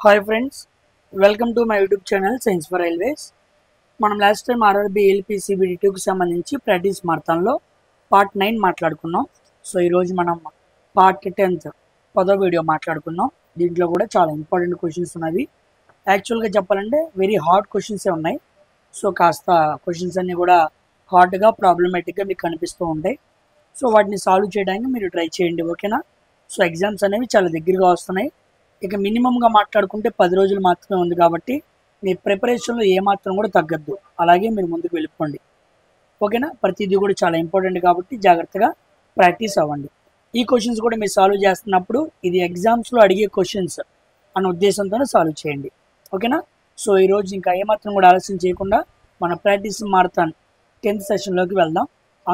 Hi friends, welcome to my YouTube channel science for railways. మనం last time RRB LP CBT 2కి సంబంధించి practice మారథాన్లో part 9 మాట్లాడుకున్నాం. So ఈరోజు మనం పార్ట్ 10th 10వ వీడియో మాట్లాడుకున్నాం. దీంట్లో కూడా చాలా ఇంపార్టెంట్ క్వశ్చన్స్ ఉన్నవి. యాక్చువల్గా చెప్పాలంటే వెరీ హార్డ్ క్వశ్చన్సే ఉన్నాయి. సో కాస్త క్వశ్చన్స్ అన్నీ కూడా హార్డ్గా ప్రాబ్లమేటిక్గా మీకు కనిపిస్తూ ఉంటాయి. సో వాటిని సాల్వ్ చేయడానికి మీరు ట్రై చేయండి, ఓకేనా? సో ఎగ్జామ్స్ అనేవి చాలా దగ్గరగా వస్తున్నాయి. ఇక మినిమంగా మాట్లాడుకుంటే 10 రోజులు మాత్రమే ఉంది కాబట్టి మీ ప్రిపరేషన్లో ఏమాత్రం కూడా తగ్గద్దు. అలాగే మీరు ముందుకు వెళ్ళిపోండి, ఓకేనా? ప్రతిదీ కూడా చాలా ఇంపార్టెంట్ కాబట్టి జాగ్రత్తగా ప్రాక్టీస్ అవ్వండి. ఈ క్వశ్చన్స్ కూడా మీరు సాల్వ్ చేస్తున్నప్పుడు ఇది ఎగ్జామ్స్లో అడిగే క్వశ్చన్స్ అన్న ఉద్దేశంతోనే సాల్వ్ చేయండి, ఓకేనా? సో ఈరోజు ఇంకా ఏమాత్రం కూడా ఆలస్యం చేయకుండా మన ప్రాక్టీస్ మారథాన్ 10th సెషన్లోకి వెళ్దాం.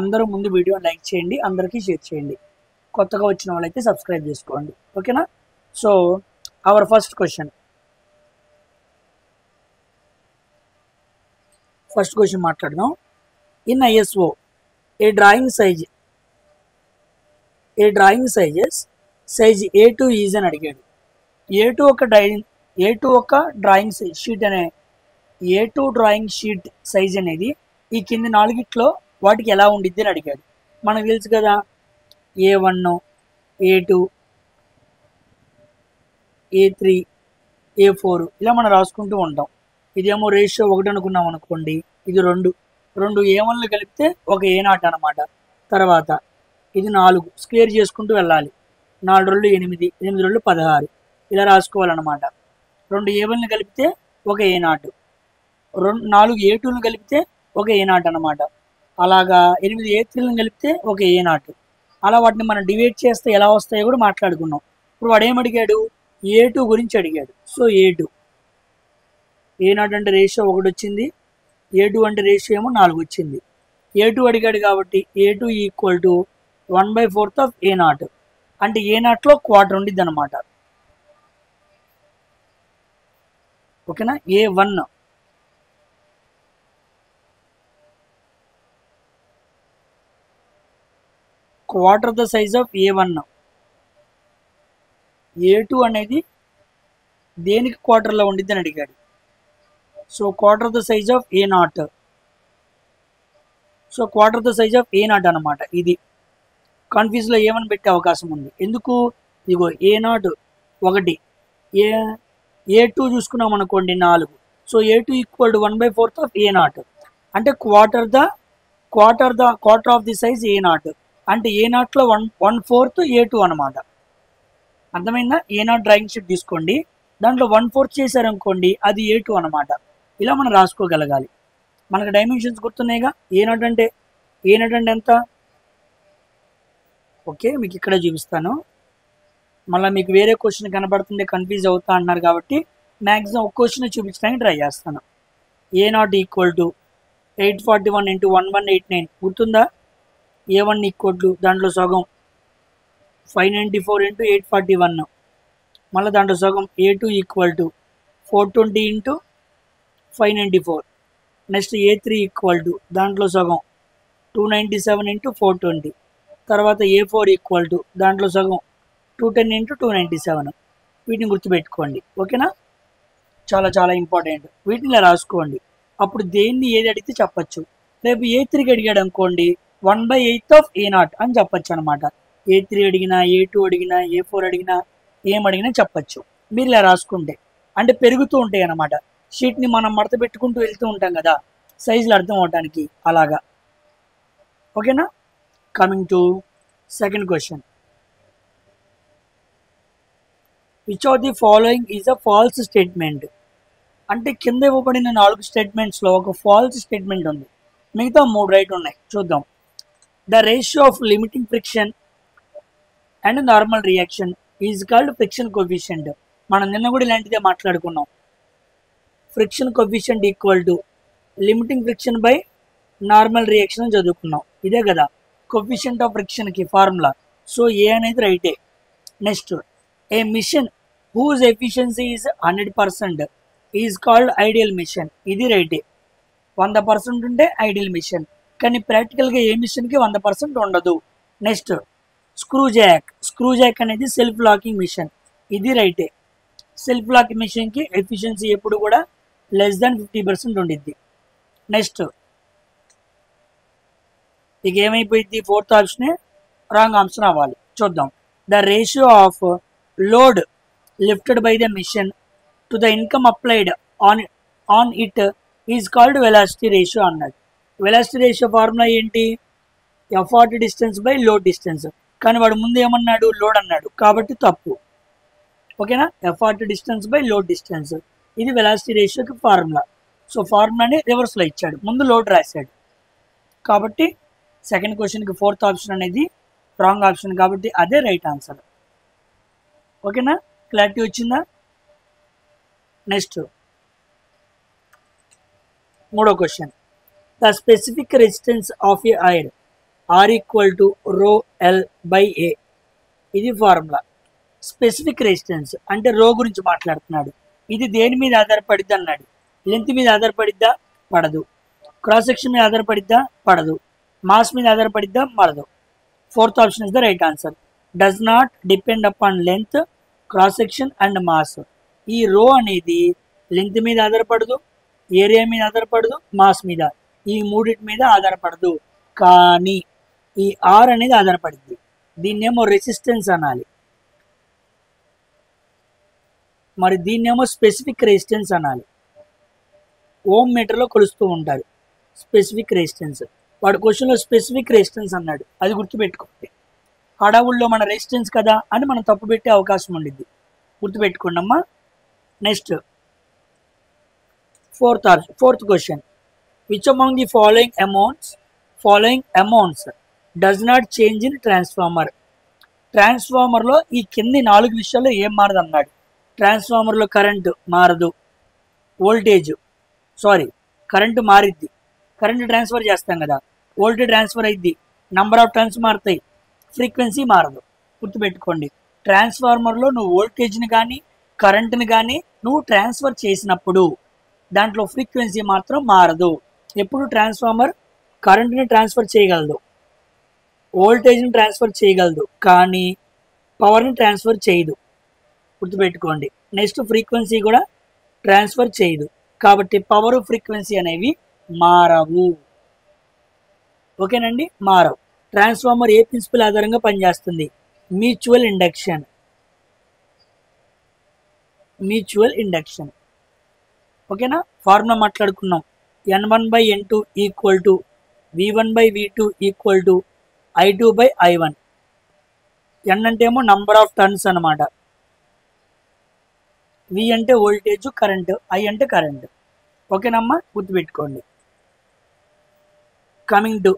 అందరూ ముందు వీడియో లైక్ చేయండి, అందరికీ షేర్ చేయండి. కొత్తగా వచ్చిన వాళ్ళైతే సబ్స్క్రైబ్ చేసుకోండి, ఓకేనా? సో అవర్ ఫస్ట్ క్వశ్చన్ మాట్లాడదాం. In ISO A drawing sizes size A2 is అని అడిగాడు. A2 ఒక డ్రాయింగ్ షీట్ అనే A2 డ్రాయింగ్ షీట్ సైజ్ అనేది ఈ కింది నాలుగిట్లో వాటికి ఎలా ఉండిద్ది అని అడిగాడు. మనకు తెలుసు కదా, A1, A2, A3, A4 ఇలా మనం రాసుకుంటూ ఉంటాం. ఇదేమో రేషియో 1 అనుకున్నాం అనుకోండి, ఇది 2 A1లు కలిపితే ఒక A0 అనమాట. తర్వాత ఇది 4 స్క్వేర్ చేసుకుంటూ వెళ్ళాలి. 4 2 8, 8 2 16 ఇలా రాసుకోవాలన్నమాట. 2 A1లు కలిపితే ఒక A0, 4 A2లు కలిపితే ఒక A0 అనమాట. అలాగా 8 A3లను కలిపితే ఒక A0. అలా వాటిని మనం డివైడ్ చేస్తే ఎలా వస్తాయో కూడా మాట్లాడుకున్నాం. ఇప్పుడు వాడు ఏమడిగాడు? A2 గురించి అడిగాడు. సో A0 అంటే రేషియో 1 వచ్చింది, A2 అంటే రేషియో ఏమో 4 వచ్చింది. A2 అడిగాడు కాబట్టి A2 equal to 1/4 of A0, అంటే A0లో క్వార్టర్ ఉండిద్ది అనమాట, ఓకేనా? A1 quarter the size of A1. A2 అనేది దేనికి క్వార్టర్లో ఉండిద్ది అని అడిగాడు. So quarter the size of A0. So quarter the size of A0 అనమాట. ఇది కన్ఫ్యూజ్లో ఏమని పెట్టే అవకాశం ఉంది. ఎందుకు? ఇగో A0 1, A2 చూసుకున్నాం అనుకోండి 4. So A2 equal to 1/4 of A0, అంటే quarter of the size A0, అంటే A0లో 1/4 A2 అనమాట. అర్థమైందా? A0 డ్రాయింగ్ షీట్ తీసుకోండి, దాంట్లో 1/4 చేశారనుకోండి, అది A2 అనమాట. ఇలా మనం రాసుకోగలగాలి. మనకు డైమెన్షన్స్ గుర్తున్నాయిగా. A0 అంటే ఎంత? ఓకే, మీకు ఇక్కడే చూపిస్తాను. మళ్ళీ మీకు వేరే క్వశ్చన్ కనబడుతుంది, కన్ఫ్యూజ్ అవుతా అన్నారు కాబట్టి మ్యాక్సిమం ఒక క్వశ్చన్ చూపించడానికి ట్రై చేస్తాను. A0 ఈక్వల్ టు 841 × 1189 గుర్తుందా? A1 ఈక్వల్ టు దాంట్లో సగం 594 × 841, మళ్ళీ దాంట్లో సగం A2 equal to 420 × 594. Next A3 equal to దాంట్లో సగం 297 × 420. తర్వాత A4 ఈక్వల్ టు దాంట్లో సగం 210 × 297. వీటిని గుర్తుపెట్టుకోండి, ఓకేనా? చాలా చాలా ఇంపార్టెంట్. వీటిని ఇలా రాసుకోండి. అప్పుడు దేన్ని ఏది అడిగితే చెప్పచ్చు. రేపు A3కి అడిగాడు అనుకోండి 1/8 ఆఫ్ A0 అని చెప్పచ్చు అనమాట. A3 అడిగినా, A2 అడిగినా, A4 అడిగినా, ఏమడిగినా చెప్పచ్చు మీరు ఇలా రాసుకుంటే. అంటే పెరుగుతూ ఉంటాయి అన్నమాట. షీట్ని మనం మడత పెట్టుకుంటూ వెళ్తూ ఉంటాం కదా, సైజులు అర్థం అవడానికి, అలాగా, ఓకేనా? Coming to second question. Which of the following is a false statement? అంటే కింద ఇవ్వబడిన 4 స్టేట్మెంట్స్లో ఒక ఫాల్స్ స్టేట్మెంట్ ఉంది, మిగతా 3 రైట్ ఉన్నాయి. చూద్దాం. The ratio of limiting friction and normal reaction is called friction coefficient. మనం నిన్న కూడా ఇలాంటిదే మాట్లాడుకున్నాం. Friction coefficient equal to limiting friction by normal reaction అని చదువుకున్నాం. ఇదే కదా కోఎఫిషియంట్ ఆఫ్ ఫ్రిక్షన్కి ఫార్ములా. సో ఏ అనేది రైటే. Next, a machine whose efficiency is 100% is called ideal machine. ఇది రైటే. 100% ఉంటే ఐడియల్ మిషన్, కానీ ప్రాక్టికల్గా ఏ మిషన్కి 100% ఉండదు. నెక్స్ట్, స్క్రూ జాక్ అనేది సెల్ఫ్ లాకింగ్ మిషన్. ఇది రైటే. సెల్ఫ్ లాక్ మెషిన్కి ఎఫిషియన్సీ ఎప్పుడు కూడా లెస్ దాన్ 50% ఉండిద్ది. నెక్స్ట్ ఇక ఏమైపోయింది, ఫోర్త్ ఆప్షనే రాంగ్ ఆప్షన్ అవ్వాలి. చూద్దాం. The ratio of load lifted by the machine to the income applied on it is called velocity ratio అన్నాడు. వెలాసిటీ రేషియో ఫార్ములా ఏంటి, effort distance by load distance. కానీ వాడు ముందు ఏమన్నాడు, లోడ్ అన్నాడు, కాబట్టి తప్పు. ఓకేనా, effort distance by load distance, ఇది వెలాసిటీ రేషియోకి ఫార్ములా. సో ఫార్ములాని రివర్స్లో ఇచ్చాడు, ముందు లోడ్ రాశాడు. కాబట్టి సెకండ్ క్వశ్చన్కి ఫోర్త్ ఆప్షన్ అనేది రాంగ్ ఆప్షన్, కాబట్టి అదే రైట్ ఆన్సర్. ఓకేనా, క్లారిటీ వచ్చిందా? నెక్స్ట్ మూడో question. The specific resistance of a wire are equal to rho L by A, ఇది ఫార్ములా. స్పెసిఫిక్ రెసిస్టెన్స్ అంటే రో గురించి మాట్లాడుతున్నాడు. ఇది దేని మీద ఆధారపడిద్ది అన్నాడు. లెంత్ మీద ఆధారపడిద్దా, పడదు. క్రాస్ సెక్షన్ మీద ఆధారపడిద్దా, పడదు. మాస్ మీద ఆధారపడిద్దా, పడదు. Fourth option is the right answer. Does not depend upon length, cross section and mass. ఈ రో అనేది లెంత్ మీద ఆధారపడదు, ఏరియా మీద ఆధారపడదు, మాస్ మీద, ఈ మూడింటి మీద ఆధారపడదు. కానీ ఈ ఆర్ అనేది ఆధారపడింది. దీన్నేమో రెసిస్టెన్స్ అనాలి, మరి దీన్నేమో స్పెసిఫిక్ రెసిస్టెన్స్ అనాలి. ఓమ్ మీటర్లో కొలుస్తూ ఉంటారు స్పెసిఫిక్ రెసిస్టెన్స్. వాడు క్వశ్చన్లో స్పెసిఫిక్ రెసిస్టెన్స్ అన్నాడు, అది గుర్తుపెట్టుకోండి. హడావుల్లో మన రెసిస్టెన్స్ కదా అని మనం తప్పు పెట్టే అవకాశం ఉండిద్ది, గుర్తుపెట్టుకోండి అమ్మా. Next fourth question. Which among the following amounts does not change in transformer. ట్రాన్స్ఫార్మర్లో ఈ కింది 4 విషయాల్లో ఏం మారదు అన్నాడు. ట్రాన్స్ఫార్మర్లో కరెంటు మారదు, కరెంటు మారిద్ది, కరెంటు ట్రాన్స్ఫర్ చేస్తాం కదా, వోల్టేజ్ ట్రాన్స్ఫర్ అయింది, నంబర్ ఆఫ్ టర్న్స్ మారుతాయి, ఫ్రీక్వెన్సీ మారదు. గుర్తుపెట్టుకోండి, ట్రాన్స్ఫార్మర్లో నువ్వు వోల్టేజ్ని కానీ కరెంటుని కానీ నువ్వు ట్రాన్స్ఫర్ చేసినప్పుడు దాంట్లో ఫ్రీక్వెన్సీ మాత్రం మారదు. ఎప్పుడు ట్రాన్స్ఫార్మర్ కరెంటుని ట్రాన్స్ఫర్ చేయగలదు, వోల్టేజ్ని ట్రాన్స్ఫర్ చేయగలదు, కానీ పవర్ని ట్రాన్స్ఫర్ చేయదు. గుర్తుపెట్టుకోండి. నెక్స్ట్ ఫ్రీక్వెన్సీ కూడా ట్రాన్స్ఫర్ చేయదు, కాబట్టి పవర్ ఫ్రీక్వెన్సీ అనేవి మారవు. ఓకేనండి, మారవు. ట్రాన్స్ఫార్మర్ ఏ ప్రిన్సిపల్ ఆధారంగా పనిచేస్తుంది, మ్యూచువల్ ఇండక్షన్. ఓకేనా, ఫార్ములా మాట్లాడుకున్నాం. N1/N2 equal to V1/V2 equal to I2/I1. N అంటే ఏమో నంబర్ ఆఫ్ టర్న్స్ అనమాట, V అంటే వోల్టేజ్ కరెంట్, I అంటే కరెంట్. ఓకేనమ్మా, గుర్తుపెట్టుకోండి. Coming to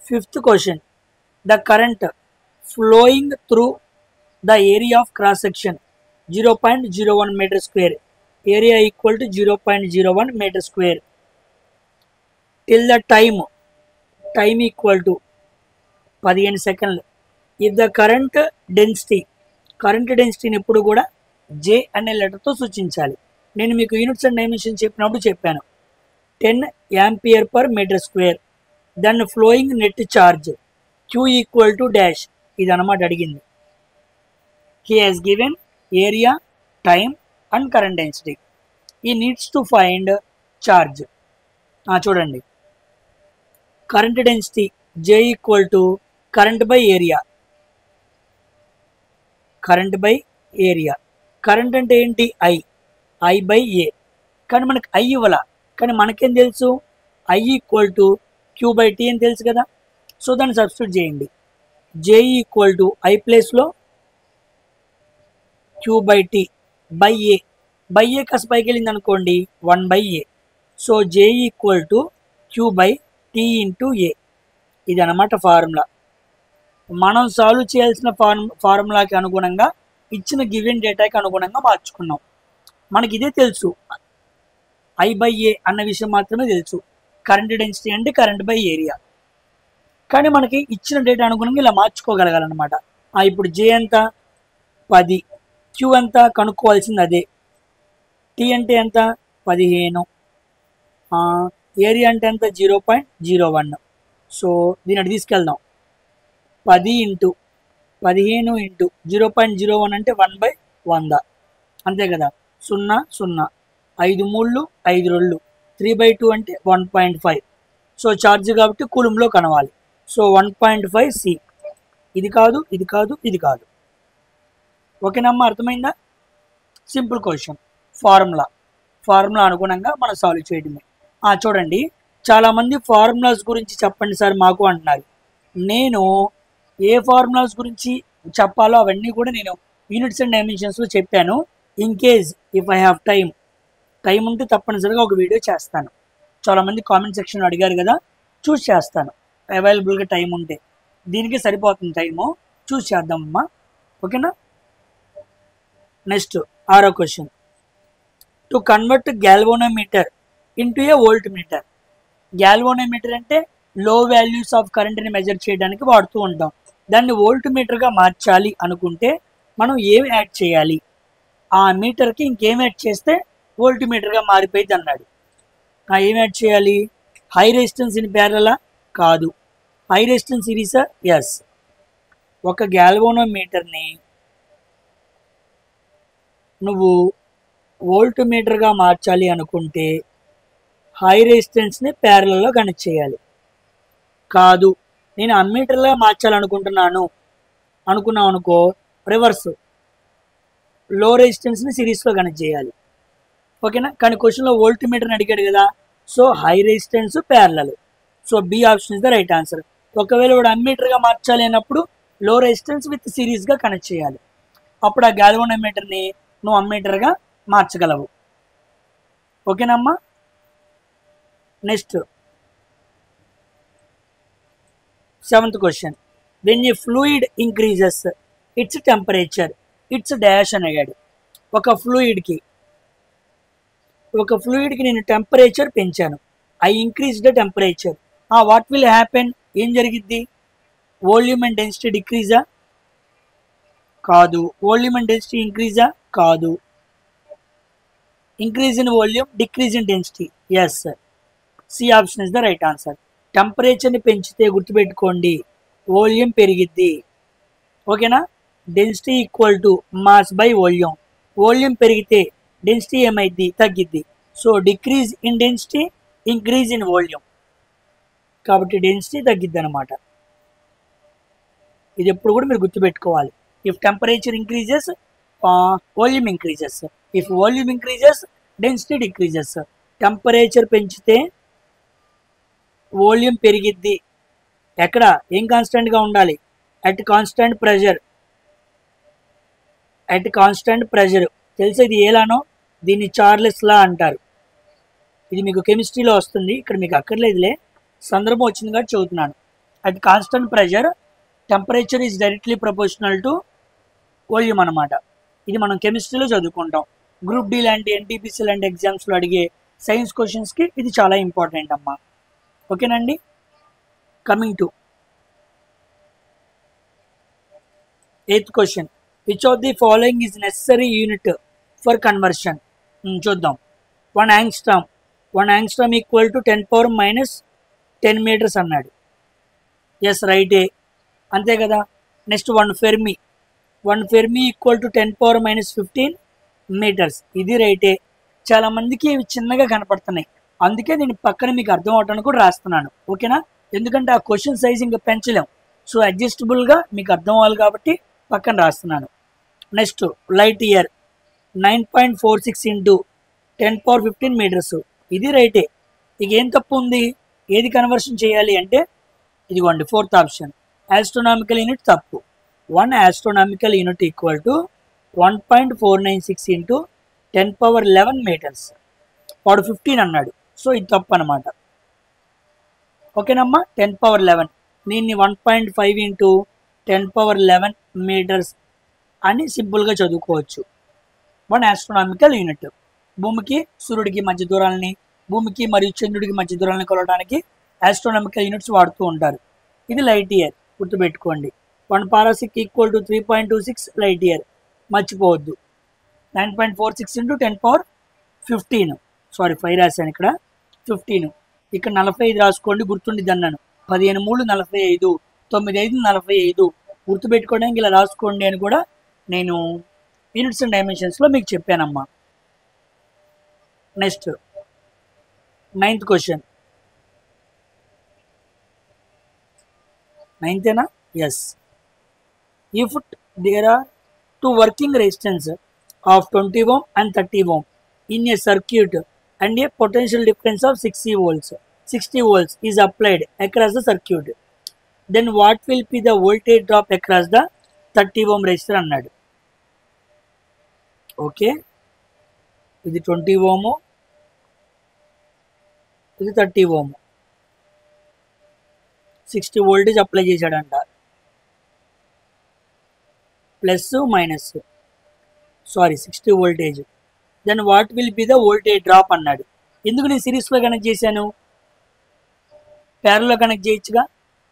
fifth question. The current flowing through the area of cross section 0.01 metre square, area equal to 0.01 metre square, till the time equal to 15 సెకండ్లు. If the current డెన్సిటీని ఎప్పుడు కూడా J అనే లెటర్తో సూచించాలి. నేను మీకు యూనిట్స్ అండ్ డైమెన్షన్ చెప్పినప్పుడు చెప్పాను, 10 ampere per metre square. Then flowing net charge Q equal to dash, ఇది అనమాట అడిగింది. He has given area, time and current density. He needs to find charge. చూడండి, current density J equal to current by area. Current అంటే ఏంటి, I/A. కానీ మనకు I ఇవ్వాల, కానీ మనకేం తెలుసు, I ఈక్వల్ టు Q/T అని తెలుసు కదా. సో దాన్ని సబ్స్టిట్యూట్ చేయండి. J ఈక్వల్ టు I ప్లేస్లో Q/T బై A కాస్త పైకి వెళ్ళింది అనుకోండి 1/A. So J equal to Q/T into A. ఇది అన్నమాట ఫార్ములా. మనం సాల్వ్ చేయాల్సిన ఫార్ములాకి అనుగుణంగా ఇచ్చిన గివెన్ డేటాకి అనుగుణంగా మార్చుకున్నాం. మనకి ఇదే తెలుసు, I/A అన్న విషయం మాత్రమే తెలుసు. కరెంట్ డెన్సిటీ అంటే కరెంట్ బై ఏరియా. కానీ మనకి ఇచ్చిన డేటా అనుగుణంగా ఇలా మార్చుకోగలగాలన్నమాట. ఇప్పుడు J ఎంత, 10, Q ఎంత కనుక్కోవాల్సింది అదే, T అంటే ఎంత, 15, ఏరియా అంటే ఎంత, 0.01. సో దీని అటు తీసుకెళ్దాం. 10 ఇంటూ 15 ఇంటూ 0.01 అంటే 1/100. అంతే కదా, 0 0 5 3 5 2 3/2 అంటే 1.5. సో ఛార్జ్ కాబట్టి కూలంలో కనవాలి. So 1.5 C. ఇది కాదు, ఇది కాదు, ఇది కాదు. ఓకేనమ్మా, అర్థమైందా? Simple question. ఫార్ములా అనుగుణంగా మనం సాల్వ్ చేయడమే. చూడండి, చాలామంది ఫార్ములాస్ గురించి చెప్పండి సార్ మాకు అంటున్నారు. నేను ఏ ఫార్ములాస్ గురించి చెప్పాలో అవన్నీ కూడా నేను యూనిట్స్ అండ్ డైమెన్షన్స్లో చెప్పాను. In case if I have time ఉంటే తప్పనిసరిగా ఒక వీడియో చేస్తాను. చాలామంది కామెంట్ సెక్షన్లో అడిగారు కదా, చూస్ చేస్తాను అవైలబుల్గా టైం ఉంటే. దీనికి సరిపోతుంది టైము, చూస్ చేద్దామమ్మా. ఓకేనా? నెక్స్ట్ 6వ question. To convert galvanometer into a volt meter. Galvanometer అంటే లో వాల్యూస్ ఆఫ్ కరెంట్ని మెజర్ చేయడానికి వాడుతూ ఉంటాం. దాన్ని వోల్ట్ మీటర్గా మార్చాలి అనుకుంటే మనం ఏం యాడ్ చేయాలి? ఆ మీటర్కి ఇంకేం యాడ్ చేస్తే వోల్ట్ మీటర్గా మారిపోయింది అన్నాడు. ఏం యాడ్ చేయాలి? హై రెసిస్టెన్స్ ఇన్ ప్యారలా? కాదు. హై రెసిస్టెన్స్ సిరీసా? ఎస్. ఒక గ్యాల్వోనోమీటర్ని నువ్వు వోల్ట్ మీటర్గా మార్చాలి అనుకుంటే హై రెసిస్టెన్స్ని ప్యారలలో కనెక్ట్ చేయాలి. కాదు, నేను అమ్మీటర్లా మార్చాలనుకుంటున్నాను అనుకున్నావు అనుకో, రివర్స్, లో రెసిస్టెన్స్ని సిరీస్లో కనెక్ట్ చేయాలి. ఓకేనా? కానీ క్వశ్చన్లో వోల్ట్ మీటర్ని అడిగాడు కదా, so high resistance parallel. So B option is the right answer. ఒకవేళ వాడు అమ్మీటర్గా మార్చాలి అన్నప్పుడు లో రెసిస్టెన్స్ విత్ సిరీస్గా కనెక్ట్ చేయాలి. అప్పుడు ఆ గ్యాల్వోనోమీటర్ని నువ్వు అమ్మీటర్గా మార్చగలవు. ఓకేనమ్మా? Next 7th question. When a fluid increases its temperature its dash అని అడిగాడు. ఒక ఫ్లూయిడ్కి నేను టెంపరేచర్ పెంచాను. I increase the temperature. What will happen? ఏం జరిగిద్ది? వాల్యూమ్ అండ్ డెన్సిటీ డిక్రీజా? కాదు. వాల్యూమ్ అండ్ డెన్సిటీ ఇంక్రీజా? కాదు. Increase in volume, decrease in density. Yes, C option is the right answer. టెంపరేచర్ని పెంచితే గుర్తుపెట్టుకోండి, వాల్యూమ్ పెరిగిద్ది. ఓకేనా? Density equal to mass by volume. Volume పెరిగితే density ఏమైద్ది? తగ్గిద్ది. So decrease in density, increase in volume. కాబట్టి density తగ్గిద్ది అనమాట. ఇది ఎప్పుడు కూడా మీరు గుర్తుపెట్టుకోవాలి. If temperature increases, volume increases. If volume increases, density decreases. Temperature పెంచితే వాల్యూమ్ పెరిగిద్ది. ఎక్కడ? ఏం కాన్స్టెంట్గా ఉండాలి? At constant pressure. At constant pressure తెలిసేది ఏలానో, దీన్ని చార్లెస్ లా అంటారు. ఇది మీకు కెమిస్ట్రీలో వస్తుంది, ఇక్కడ మీకు అక్కర్లేదులే, సందర్భం వచ్చింది కాబట్టి చదువుతున్నాను. At constant pressure temperature is directly proportional to volume అనమాట. ఇది మనం కెమిస్ట్రీలో చదువుకుంటాం. గ్రూప్ డి లాంటి, ఎన్టీపీసీ లాంటి ఎగ్జామ్స్లో అడిగే సైన్స్ క్వశ్చన్స్కి ఇది చాలా ఇంపార్టెంట్ అమ్మా. ఓకేనండి? Coming to 8th question. Which of the following is necessary unit for conversion? చూద్దాం. 1 యాంగ్స్ట్రామ్ ఈక్వల్ టు 10⁻⁻10 మీటర్స్ అన్నాడు. ఎస్, రైటే, అంతే కదా. Next 1 fermi equal to 10⁻⁻15 metres. ఇది రైటే. చాలా మందికి ఇవి చిన్నగా కనపడుతున్నాయి, అందుకే నేను పక్కన మీకు అర్థం అవడానికి కూడా రాస్తున్నాను. ఓకేనా? ఎందుకంటే ఆ క్వశ్చన్ సైజ్ ఇంకా పెంచలేం. సో అడ్జస్టబుల్గా మీకు అర్థం అవ్వాలి కాబట్టి పక్కన రాస్తున్నాను. Next light year 9.46 into 10⁻15 metres. ఇది రైటే. ఇక ఏం తప్పు ఉంది? ఏది కన్వర్షన్ చేయాలి అంటే ఇదిగోండి 4th ఆప్షన్, ఆస్ట్రోనామికల్ యూనిట్ తప్పు. 1 astronomical unit equal to 1.496 into 10⁻11 metres. వాడు 15 అన్నాడు, సో ఇది తప్పు అనమాట. ఓకేనమ్మా? 10⁻11 దీన్ని 1.5 ఇంటూ 10⁻11 మీటర్స్ అని సింపుల్గా చదువుకోవచ్చు. 1 ఆస్ట్రోనామికల్ యూనిట్. భూమికి సూర్యుడికి మధ్య దూరాలని, భూమికి మరియు చంద్రుడికి మధ్య దూరాలను కొలవడానికి ఆస్ట్రోనామికల్ యూనిట్స్ వాడుతూ ఉంటారు. ఇది లైట్ ఇయర్, గుర్తుపెట్టుకోండి. 1 పారాసిక్ ఈక్వల్ టు 3.26 లైట్ ఇయర్, మర్చిపోవద్దు. 9.46 ఇంటూ 10⁻15, సారీ 5 రాశాను ఇక్కడ, 15. ఇక్కడ 45 రాసుకోండి, గుర్తుండిద్ది అన్నాను. 15 3 45, 9 5 45 గుర్తుపెట్టుకోవడానికి ఇలా రాసుకోండి అని కూడా నేను యూనిట్స్ అండ్ డైమెన్షన్స్లో మీకు చెప్పానమ్మా. Next 9th question. 9th yes. If there are two working resistance of 20 ohm and 30 ohm in a circuit and a potential difference of 60 volts is applied across the circuit, then what will be the voltage drop across the 30 ohm resistor అన్నాడు. Okay, ఇది 20 ohm, ఇది 30 ohm, 60 voltage apply చేశాడంట, plus minus 60 voltage. Then what will be the voltage drop అన్నాడు. ఎందుకు నేను సిరీస్లో connect చేశాను? ప్యారల్లో connect చేయొచ్చుగా.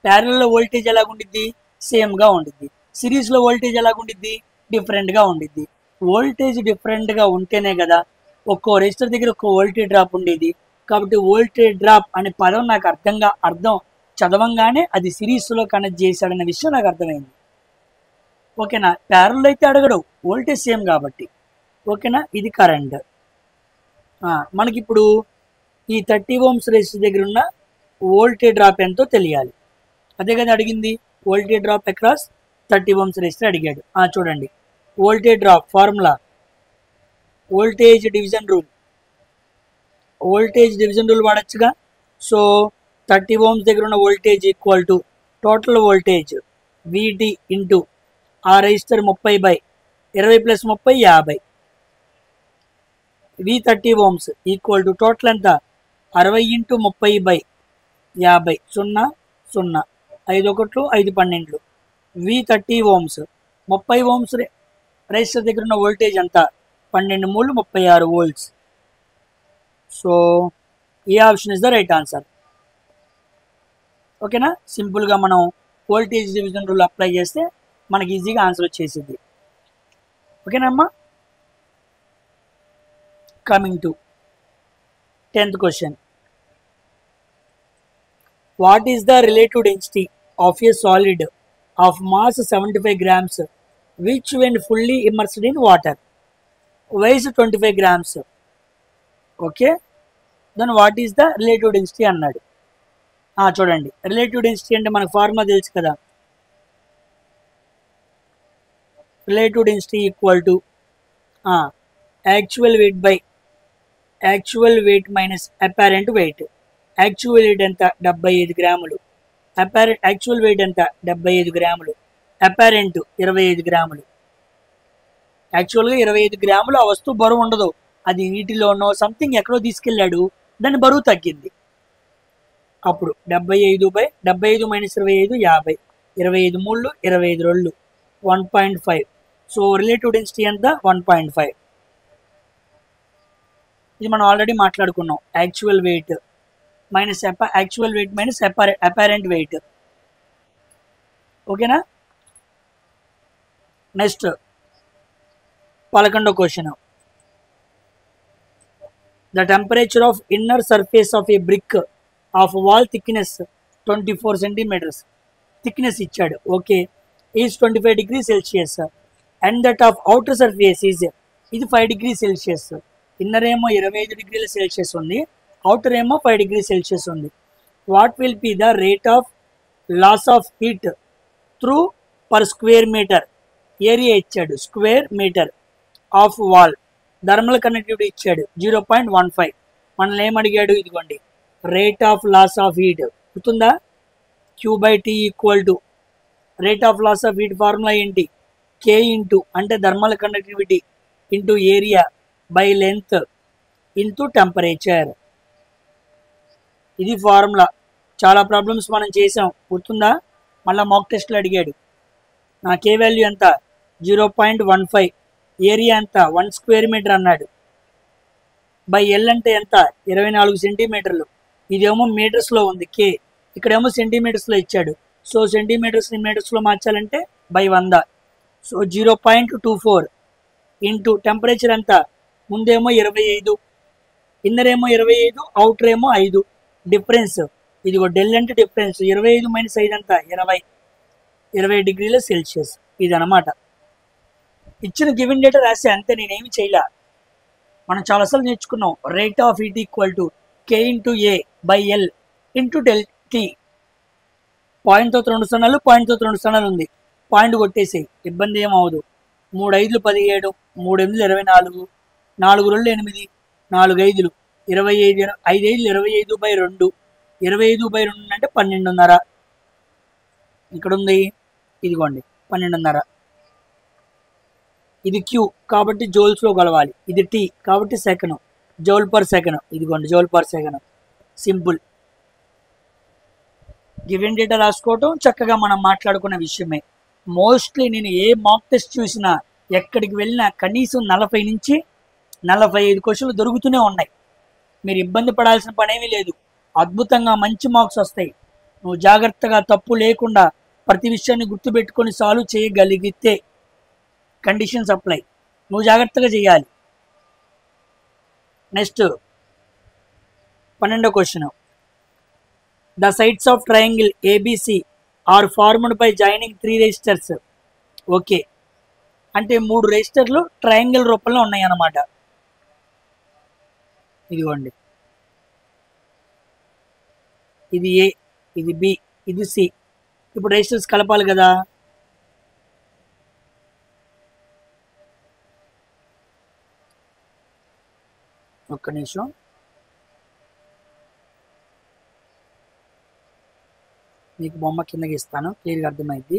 ప్యారల్లో వోల్టేజ్ ఎలాగుండిద్ది? సేమ్గా ఉండిద్ది. సిరీస్లో వోల్టేజ్ ఎలాగుండిద్ది? డిఫరెంట్గా ఉండిద్ది. వోల్టేజ్ డిఫరెంట్గా ఉంటేనే కదా ఒక్కో రెజిస్టర్ దగ్గర ఒక్కో వోల్టేజ్ డ్రాప్ ఉండేది. కాబట్టి వోల్టేజ్ డ్రాప్ అనే పదం నాకు అర్థం చదవంగానే అది సిరీస్లో కనెక్ట్ చేశాడన్న విషయం నాకు అర్థమైంది. ఓకేనా? ప్యారల్లో అయితే అడగడు, వోల్టేజ్ సేమ్ కాబట్టి. ఓకేనా? ఇది కరెంట్. మనకిప్పుడు ఈ 30 ohms రెసిస్టర్ దగ్గర ఉన్న వోల్టేజ్ డ్రాప్ ఎంతో తెలియాలి. అదే కదా అడిగింది, voltage drop across 30 ohms resistor అడిగాడు. చూడండి, voltage drop formula voltage division rule. Voltage division rule వాడచ్చుగా. సో 30 ohms దగ్గర ఉన్న voltage equal to total voltage VD into ఆ resistor 30/20 + 30 50. V30 ohms equal to total ఎంత? 60 × 30/50. 0 0 5 1 5 12. V30 ohms 30 ohms రెజిస్టర్ దగ్గర ఉన్న voltage ఎంత? 12 మూలు 36 volts. So A option is the right answer. ఓకేనా? సింపుల్గా మనం వోల్టేజ్ డివిజన్ రూల్ అప్లై చేస్తే మనకి ఈజీగా ఆన్సర్ వచ్చేసింది. ఓకేనా అమ్మా? Coming to 10th question. What is the relative density of a solid of mass 75 grams which when fully immersed in water weighs 25 grams? Okay, then what is the relative density అన్నాడు. చూడండి, relative density అంటే మనకు formula తెలుసు కదా. Relative density equal to actual weight minus apparent weight. Actual weight ఎంత? 75 గ్రాములు. Actual weight ఎంత? 75 గ్రాములు. అపారెంట్ 25 గ్రాములు. యాక్చువల్గా 25 గ్రాములు ఆ వస్తువు బరువు ఉండదు, అది నీటిలోనో సంథింగ్ ఎక్కడో తీసుకెళ్ళాడు, దాని బరువు తగ్గింది. అప్పుడు 75/75 - 25 50. 25 మూళ్ళు 25 రోళ్ళు 1.5. సో రిలేటివ్ డెన్సిటీ ఎంత? 1.5. ఇది మనం ఆల్రెడీ మాట్లాడుకున్నాం. Actual weight minus apparent weight. ఓకేనా? నెక్స్ట్ 11వ question. The temperature of inner surface of a brick of wall thickness 24 centimeters thickness ఇచ్చాడు. Okay, is 25 degrees Celsius and that of outer surface is ఇది 5 degrees Celsius. Inner ఏమో 25 degrees Celsius ఉంది, outer ఏమో 5 degrees Celsius ఉంది. What will be the rate of loss of heat through per square metre? Area ఇచ్చాడు, square metre of wall. Thermal conductivity ఇచ్చాడు 0.15. మనల్ని ఏమడిగాడు? ఇదిగోండి, rate of loss of heat గుర్తుందా? Q/T equal to rate of loss of heat formula ఏంటి? K into అంటే thermal conductivity into area by length into temperature. ఇది formula. చాలా problems మనం చేసాం, గుర్తుందా? మళ్ళీ మాక్ టెస్ట్లో అడిగాడు. నా K వాల్యూ ఎంత? 0.15. ఏరియా ఎంత? 1 square meter అన్నాడు. బై L అంటే ఎంత? 24 centimeters. ఇదేమో మీటర్స్లో ఉంది K, ఇక్కడేమో సెంటీమీటర్స్లో ఇచ్చాడు. సో సెంటీమీటర్స్ని మీటర్స్లో మార్చాలంటే బై 100. సో 0.24 ఇంటూ టెంపరేచర్ ఎంత? ముందేమో 25, ఇన్నర్ ఏమో 25, అవుటర్ ఏమో 5. డిఫరెన్స్ ఇదిగో డెల్ అంటే డిఫరెన్స్. 25 - 5 ఎంత? 20 degrees Celsius. ఇది అనమాట. ఇచ్చిన గివెన్ డేటా రాసే అంతే, నేనేమి చేయలే. మనం చాలాసార్లు నేర్చుకున్నాం rate of heat equal to K into A by L into del T. పాయింట్తో 2 సున్నాలు, పాయింట్తో 2 సున్నాలు ఉంది, పాయింట్ కొట్టేసేయి, ఇబ్బంది ఏం అవ్వదు. 3 5 17, 3 8 24, 4 2 8, 4 5 25, 5 5 25/2, 25/2 అంటే 12.5. ఇక్కడ ఉంది, ఇదిగోండి 12.5. ఇది క్యూ కాబట్టి జోల్స్లో కలవాలి, ఇది టీ కాబట్టి సెకండ్, జోల్ పర్ సెకండ్, ఇదిగోండి joule per second. Simple. Given data రాసుకోవటం చక్కగా మనం మాట్లాడుకున్న విషయమే. మోస్ట్లీ నేను ఏ మాక్ టెస్ట్ చూసినా ఎక్కడికి వెళ్ళినా కనీసం 40 నుంచి 45 క్వశ్చన్లు దొరుకుతూనే ఉన్నాయి. మీరు ఇబ్బంది పడాల్సిన పనేమీ లేదు. అద్భుతంగా మంచి మార్క్స్ వస్తాయి. నువ్వు జాగ్రత్తగా తప్పు లేకుండా ప్రతి విషయాన్ని గుర్తుపెట్టుకొని సాల్వ్ చేయగలిగితే కండిషన్స్ అప్లై. నువ్వు జాగ్రత్తగా చేయాలి. నెక్స్ట్ 12వ question. The sides of triangle ABC are formed by joining 3 registers. Okay, అంటే 3 రెజిస్టర్లు ట్రయాంగిల్ రూపంలో ఉన్నాయి అన్నమాట. ఇదిగోండి, ఇది ఏ, ఇది బి, ఇది సి. ఇప్పుడు రెజిస్టర్స్ కలపాలి కదా. ఒక్క నిమిషం, మీకు బొమ్మ కిందకి ఇస్తాను, క్లియర్గా అర్థమైంది.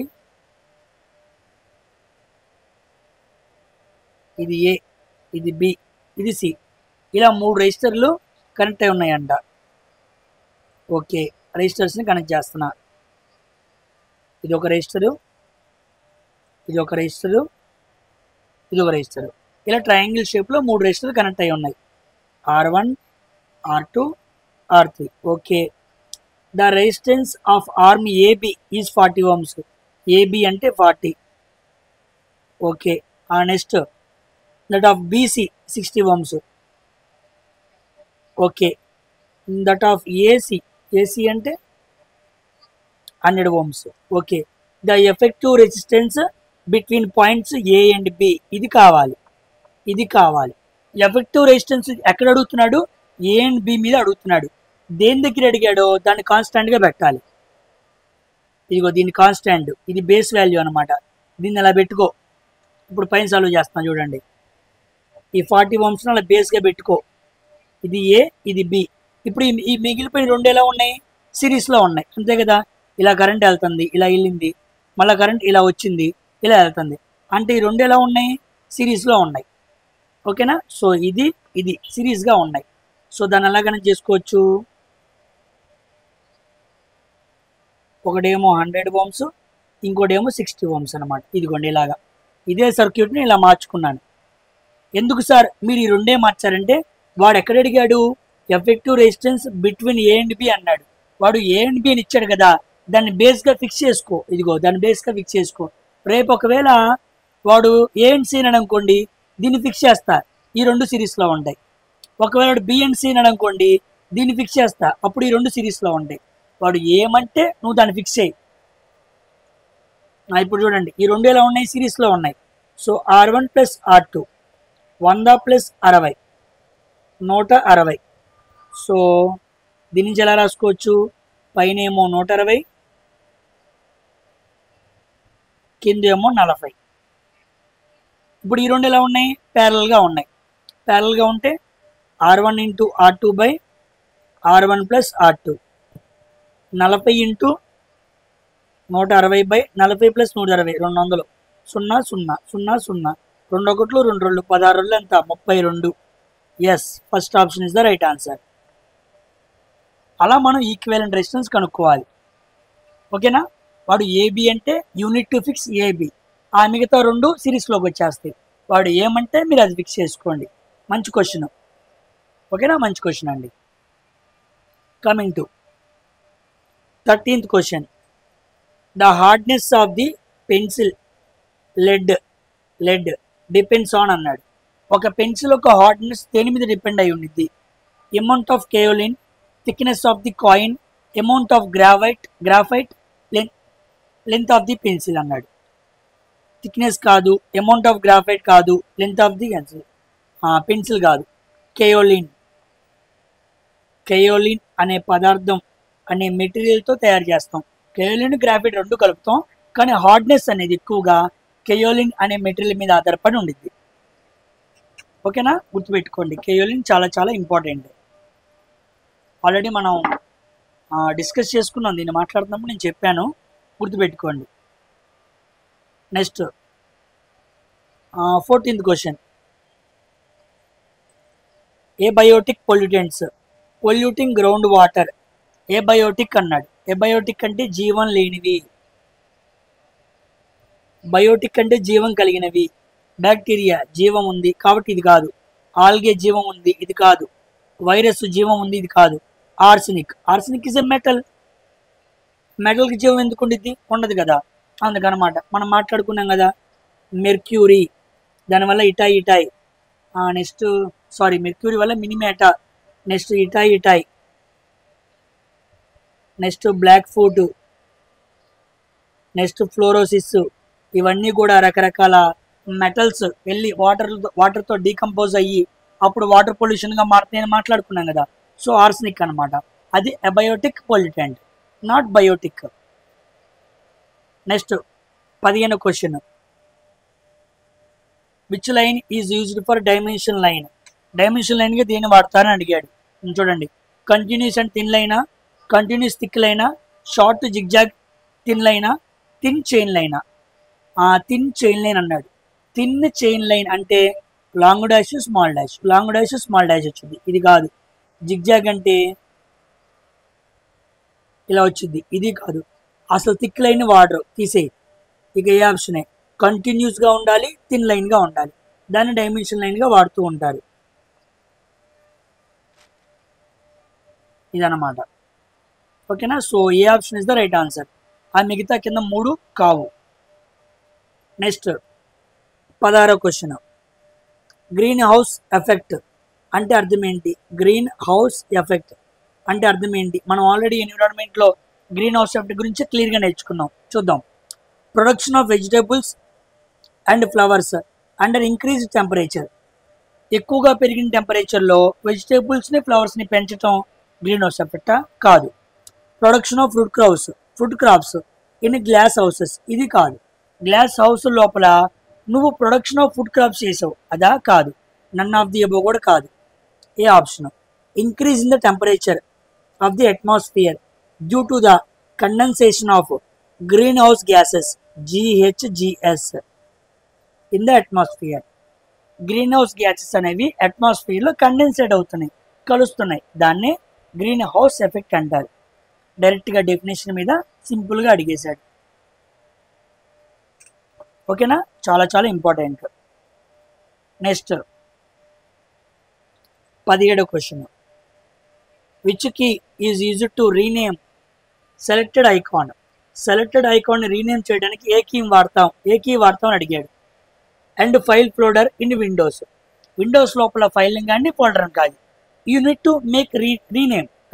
ఇది ఏ, ఇది బి, ఇది సి. ఇలా 3 రెజిస్టర్లు కనెక్ట్ అయి ఉన్నాయంట. ఓకే, రెజిస్టర్స్ని కనెక్ట్ చేస్తున్నా. ఇది ఒక రెజిస్టరు, ఇది ఒక రెజిస్టరు, ఇది ఒక రెజిస్టరు. ఇలా ట్రయాంగిల్ షేప్లో 3 రెజిస్టర్లు కనెక్ట్ అయి ఉన్నాయి. R1, R2, R3. Okay, the resistance of arm A B is 40 ohms. A B అంటే 40. Okay, next that of B C 60 ohms. Okay, that of A C, A C అంటే 100 ohms. Okay, the effective resistance between points A and B. ఇది కావాలి, ఇది కావాలి. Effective resistance ఎక్కడ అడుగుతున్నాడు? ఏ and B మీద అడుగుతున్నాడు. దేని దగ్గర అడిగాడో దాన్ని కాన్స్టాంట్గా పెట్టాలి. ఇదిగో దీన్ని కాన్స్టాంట్, ఇది బేస్ వాల్యూ అనమాట. దీన్ని అలా పెట్టుకో. ఇప్పుడు పైన సాల్వ్ చేస్తాను చూడండి. ఈ 40 ohms అలా బేస్గా పెట్టుకో. ఇది ఏ, ఇది బి. ఇప్పుడు ఈ మిగిలిపోయిన 2 ఎలా ఉన్నాయి? సిరీస్లో ఉన్నాయి, అంతే కదా. ఇలా కరెంట్ వెళ్తుంది, ఇలా వెళ్ళింది, మళ్ళీ కరెంట్ ఇలా వచ్చింది, ఇలా వెళ్తుంది. అంటే ఈ 2 ఎలా ఉన్నాయి? సిరీస్లో ఉన్నాయి. ఓకేనా. సో ఇది ఇది సిరీస్గా ఉన్నాయి. సో దాన్ని ఎలాగైనా చేసుకోవచ్చు. ఒకటేమో 100 ohms, ఇంకోటేమో 60 ohms అనమాట. ఇదిగోండి ఇలాగా. ఇదే సర్క్యూట్ని ఇలా మార్చుకున్నాను. ఎందుకు సార్ మీరు ఈ 2 మార్చారంటే, వాడు ఎక్కడ అడిగాడు? Effective resistance between A and B అన్నాడు. వాడు ఏ అండ్ బి అని ఇచ్చాడు కదా, దాన్ని బేస్గా ఫిక్స్ చేసుకో. ఇదిగో దాన్ని బేస్గా ఫిక్స్ చేసుకో. రేపు ఒకవేళ వాడు ఏ అండ్ సి అని అనుకోండి, దీన్ని ఫిక్స్ చేస్తా, ఈ 2 సిరీస్లో ఉంటాయి. ఒకవేళ వాడు బి అండ్ సి అని అనుకోండి, దీన్ని ఫిక్స్ చేస్తా, అప్పుడు ఈ 2 సిరీస్లో ఉంటాయి. వాడు ఏమంటే నువ్వు దాన్ని ఫిక్స్ చేయి. ఇప్పుడు చూడండి, ఈ 2 ఎలా ఉన్నాయి? సిరీస్లో ఉన్నాయి. So R1 + R2 100 + 60 160. సో దీని నుంచి ఎలా రాసుకోవచ్చు? పైన ఏమో 160, కిందేమో 40. ఇప్పుడు ఈ 2 ఎలా ఉన్నాయి? ప్యారలల్గా ఉన్నాయి. ప్యారలల్గా ఉంటే R1 × R2 / R1 + R2 40 × 160 / 40 + 160 200. 0 0 0 0 2 1 2 2 16 ఎంత? 32. Yes, first option is the right answer. అలా మనం ఈక్వివలెంట్ రెసిస్టెన్స్ కనుక్కోవాలి. ఓకేనా. వాడు ఏబి అంటే యూనిట్ టు ఫిక్స్ ఏబి, ఆ మిగతా 2 సిరీస్లోకి వచ్చేస్తాయి. వాడు ఏమంటే మీరు అది ఫిక్స్ చేసుకోండి. మంచి క్వశ్చన్. ఓకేనా, మంచి క్వశ్చన్ అండి. Coming to 13th question. The hardness of the pencil lead depends on అన్నాడు. ఒక పెన్సిల్ యొక్క హార్డ్నెస్ దేని మీద డిపెండ్ అయి ఉండిద్ది? Amount of kaolin, thickness of the coin, amount of graphite, length of the pencil అన్నాడు. థిక్నెస్ కాదు, అమౌంట్ ఆఫ్ గ్రాఫైట్ కాదు, లెంత్ ఆఫ్ ది పెన్సిల్ కాదు. కెయోలిన్. కెయోలిన్ అనే పదార్థం అనే మెటీరియల్తో తయారు చేస్తాం. కెయోలిన్ గ్రాఫైట్ రెండు కలుపుతాం, కానీ హార్డ్నెస్ అనేది ఎక్కువగా కెయోలిన్ అనే మెటీరియల్ మీద ఆధారపడి ఉండిద్ది. ఓకేనా, గుర్తుపెట్టుకోండి. కెయోలిన్ చాలా చాలా ఇంపార్టెంట్. ఆల్రెడీ మనం డిస్కస్ చేసుకున్నాం, దీన్ని మాట్లాడుతున్నప్పుడు నేను చెప్పాను, గుర్తుపెట్టుకోండి. Next 14th question. Abiotic pollutants polluting ground water. Abiotic అన్నాడు. ఏబయోటిక్ అంటే జీవం లేనివి, బయోటిక్ అంటే జీవం కలిగినవి. బ్యాక్టీరియా జీవం ఉంది కాబట్టి ఇది కాదు. ఆల్గే జీవం ఉంది, ఇది కాదు. వైరస్ జీవం ఉంది, ఇది కాదు. Arsenic. Arsenic is a metal. మెటల్కి జీవం ఎందుకు ఉండిద్ది? ఉండదు కదా, అందుకనమాట. మనం మాట్లాడుకున్నాం కదా, మెర్క్యూరీ, దానివల్ల ఇటాయి. నెక్స్ట్ మెర్క్యూరీ వల్ల Minamata. Next itai. Next black foot. Next fluorosis. ఇవన్నీ కూడా రకరకాల మెటల్స్ వెళ్ళి వాటర్తో డీకంపోజ్ అయ్యి అప్పుడు వాటర్ పొల్యూషన్గా మారుతాయని మాట్లాడుకున్నాం కదా. సో ఆర్సెనిక్ అనమాట. అది abiotic pollutant, not biotic. Next 15వ question. Which line is used for dimension line? Dimension లైన్గా దేన్ని వాడతారని అడిగాడు. చూడండి, కంటిన్యూస్ అండ్ థిన్ లైనా, కంటిన్యూస్ థిక్ లైనా, షార్ట్ జిగ్జాగ్ థిన్ లైనా, థిన్ చైన్ లైనా? థిన్ చైన్ లైన్ అన్నాడు. థిన్ చైన్ లైన్ అంటే long dash small dash, long dash small dash వచ్చింది, ఇది కాదు. జిగ్జాగ్ అంటే ఇలా వచ్చింది, ఇది కాదు. అసలు థిక్ లైన్ వాడరు, తీసేయి. ఇక ఏ ఆప్షనే. కంటిన్యూస్గా ఉండాలి, థిన్ లైన్గా ఉండాలి, దాన్ని డైమెన్షన్ లైన్గా వాడుతూ ఉంటారు. ఇదన్నమాట. ఓకేనా. So A option is the right answer. ఆ మిగతా కింద 3 కావు. నెక్స్ట్ 16వ క్వశ్చన్. గ్రీన్ హౌస్ ఎఫెక్ట్ అంటే అర్థం ఏంటి? గ్రీన్ హౌస్ ఎఫెక్ట్ అంటే అర్థం ఏంటి? మనం ఆల్రెడీ ఎన్విరాన్మెంట్లో గ్రీన్ హౌస్ ఎఫెక్ట్ గురించి క్లియర్గా నేర్చుకున్నాం. చూద్దాం. Production of vegetables and flowers under increased temperature. ఎక్కువగా పెరిగిన టెంపరేచర్లో వెజిటేబుల్స్ని ఫ్లవర్స్ని పెంచడం గ్రీన్ హౌస్ ఎఫెక్టా? కాదు. Production of food crops in glass houses, ఇది కాదు. గ్లాస్ హౌస్ లోపల నువ్వు ప్రొడక్షన్ ఆఫ్ ఫుడ్ క్రాప్స్ చేసావు, అదా? కాదు. నన్ ఆఫ్ ది అబోవ్ కూడా కాదు. A option. Increase in the temperature of the atmosphere due to the condensation of greenhouse gases GHGs in the atmosphere. Greenhouse gases అనేవి అట్మాస్ఫియర్లో condensate అవుతున్నాయి, కలుస్తున్నాయి. దాన్నే green house effect అంటారు. డైరెక్ట్గా definition మీద సింపుల్గా అడిగేశాడు. ఓకేనా, చాలా చాలా ఇంపార్టెంట్. నెక్స్ట్ 17వ question. Which key is used to rename selected icon? Selected ఐకాన్ని రీనేమ్ చేయడానికి ఏ కీ వాడతాం అని అడిగాడు. And file folder in Windows లోపల ఫైల్ కానీ ఫోల్డర్ కాదు. You need to make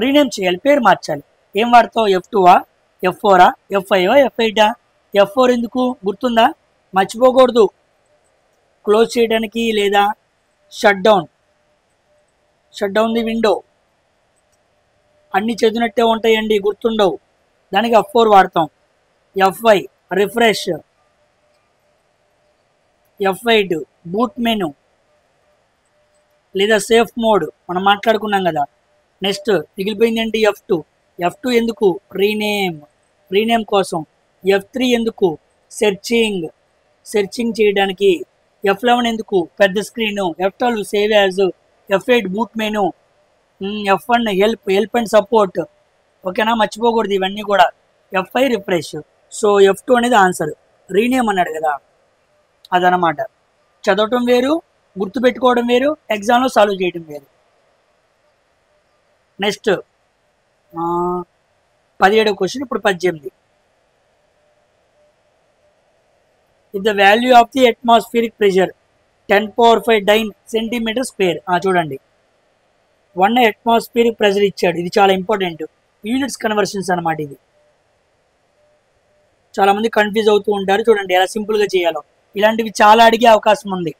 rename చేయాలి, పేరు మార్చాలి. ఏం వాడతావు? F2ఆ, F4ఆ, F5ఆ, F8ఆ? F4 ఎందుకు గుర్తుందా? మర్చిపోకూడదు. క్లోజ్ చేయడానికి లేదా షట్ డౌన్ ది విండో. అన్ని చదివినట్టే ఉంటాయండి, గుర్తుండవు. దానికి F4 వాడతాం. F5 refresh, F8 boot menu లేదా సేఫ్ మోడ్, మనం మాట్లాడుకున్నాం కదా. నెక్స్ట్ మిగిలిపోయింది ఏంటి? F2 ఎందుకు? రీనేమ్ కోసం. F3 ఎందుకు? సెర్చింగ్ చేయడానికి. F11 ఎందుకు? పెద్ద screen. F12 save as. F8 boot menu. F1 help and support. ఓకేనా, మర్చిపోకూడదు ఇవన్నీ కూడా. F5 refresh. సో F2 అనేది ఆన్సర్. రీనేమ్ అన్నాడు కదా, అదనమాట. చదవటం వేరు, గుర్తుపెట్టుకోవడం వేరు, ఎగ్జామ్లో సాల్వ్ చేయడం వేరు. నెక్స్ట్ 17వ క్వశ్చన్. ఇప్పుడు 18. If the value of the atmospheric pressure 10⁵ centimetre square. చూడండి, 1 అట్మాస్ఫియరిక్ ప్రెషర్ ఇచ్చాడు. ఇది చాలా ఇంపార్టెంట్. యూనిట్స్ కన్వర్షన్స్ అనమాట. ఇది చాలా మంది కన్ఫ్యూజ్ అవుతూ ఉంటారు. చూడండి ఎలా సింపుల్గా చేయాలో. ఇలాంటివి చాలా అడిగే అవకాశం ఉంది.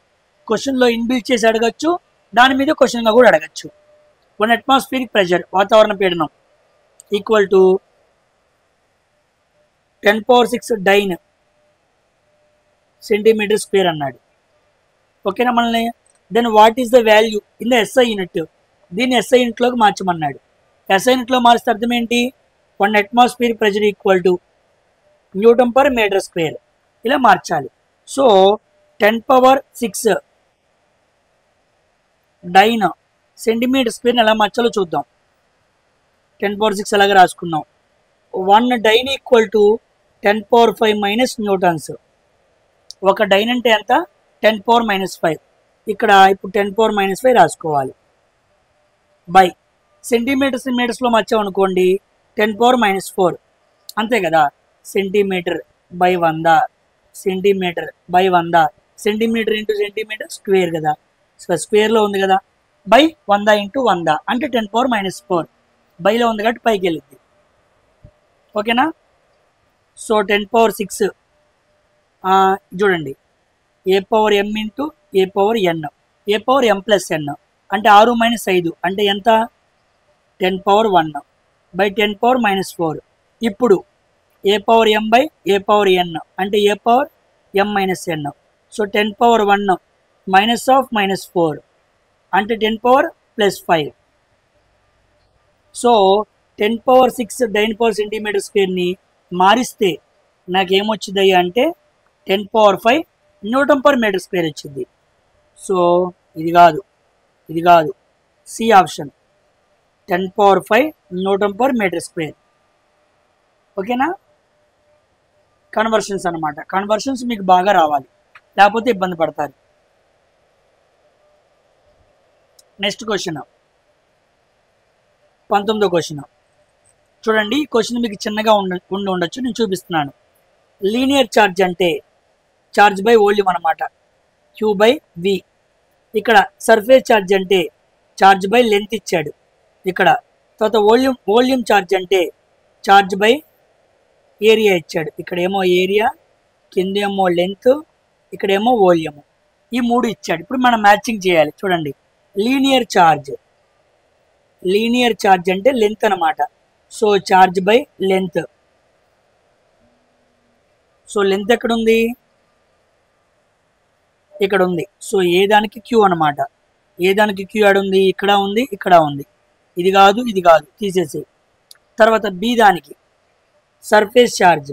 క్వశ్చన్లో ఇన్బిల్ట్ చేసి అడగచ్చు, దాని మీద క్వశ్చన్గా కూడా అడగచ్చు. 1 అట్మాస్ఫియరిక్ ప్రెషర్ వాతావరణ పీడనం equal to 10⁶ dyne centimetre square అన్నాడు. ఓకేనా మనల్ని. Then what is the value in the SI unit, దీన్ని ఎస్ఐ యూనిట్లోకి మార్చమన్నాడు. ఎస్ఐ యూనిట్లో మార్చితే అర్థం ఏంటి? 1 atmospheric pressure equal to Nm/m², ఇలా మార్చాలి. సో 10⁶ డైన్ సెంటీమీటర్ స్క్వేర్ని ఎలా మార్చాలో చూద్దాం. 10⁶ ఎలాగ రాసుకున్నాం. 1 డైన్ ఈక్వల్ టు 10⁵ న్యూటన్స్. ఒక డైన్ అంటే ఎంత? 10⁻⁵. ఇక్కడ ఇప్పుడు 10⁻⁵ రాసుకోవాలి. బై సెంటీమీటర్స్లో మార్చామనుకోండి 10⁻⁴, అంతే కదా. Centimetre by 100, centimetre by 100, centimetre into centimetre square కదా, స్క్వేర్లో ఉంది కదా. బై 100 ఇంటూ 100 అంటే 10⁻⁴. బైలో ఉంది కాబట్టి పైకి వెళ్ళింది. ఓకేనా. సో 10⁶ చూడండి, a⁻m ఇంటూ a⁻n, a⁻m+n అంటే 6 - 5 అంటే ఎంత? 10⁻1 బై 10⁻⁴. ఇప్పుడు a⁻m బై a⁻n అంటే a⁻m-n. సో 10⁻1 -4 అంటే 10⁻+5. సో 10⁶ డైన్ పర్ సెంటీమీటర్ స్క్వేర్ని మారిస్తే నాకేమొచ్చింది అంటే 10⁵ Nm/m² వచ్చింది. సో ఇది కాదు, సి ఆప్షన్ 10⁵ Nm/m². ఓకేనా. కన్వర్షన్స్ అనమాట. కన్వర్షన్స్ మీకు బాగా రావాలి, లేకపోతే ఇబ్బంది పడతారు. నెక్స్ట్ క్వశ్చన్ 19వ క్వశ్చన్ చూడండి. ఈ క్వశ్చన్ మీకు చిన్నగా ఉండొచ్చు, నేను చూపిస్తున్నాను. లీనియర్ ఛార్జ్ అంటే ఛార్జ్ బై వాల్యూమ్ అనమాట, Q/V. ఇక్కడ సర్ఫేస్ ఛార్జ్ అంటే ఛార్జ్ బై లెంత్ ఇచ్చాడు ఇక్కడ. తర్వాత వాల్యూమ్ ఛార్జ్ అంటే ఛార్జ్ బై ఏరియా ఇచ్చాడు. ఇక్కడేమో ఏరియా, కిందేమో లెంత్, ఇక్కడేమో వాల్యూమ్. ఈ 3 ఇచ్చాడు. ఇప్పుడు మనం మ్యాచింగ్ చేయాలి. చూడండి, లీనియర్ ఛార్జ్ అంటే లెంత్ అనమాట. So charge by length. So length ఎక్కడుంది? ఇక్కడ ఉంది. సో ఏ దానికి క్యూ అనమాట. ఏ దానికి క్యూ ఆడుంది? ఇక్కడ ఉంది, ఇక్కడ ఉంది. ఇది కాదు, తీసేసి. తర్వాత బి దానికి సర్ఫేస్ ఛార్జ్.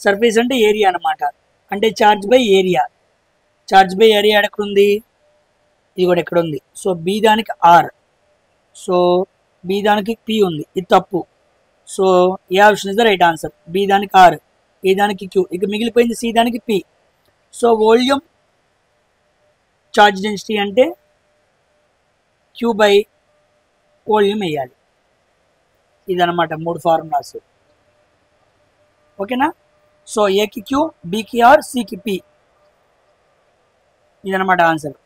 సర్ఫేస్ అంటే ఏరియా అనమాట, అంటే charge by area. Charge by area ఎక్కడుంది? ఇది కూడా ఎక్కడ ఉంది. సో బి దానికి ఆర్. సో బి దానికి పి ఉంది, ఇది తప్పు. So A option is the right answer. B దానికి ఆర్, ఏ దానికి క్యూ, ఇక మిగిలిపోయింది సి దానికి P. So volume charge density అంటే క్యూ బై వాల్యూమ్ వేయాలి. ఇదనమాట 3 ఫార్ములాస్. ఓకేనా. సో ఏకి క్యూ, బికి ఆర్, సికి పి. ఇదనమాట answer.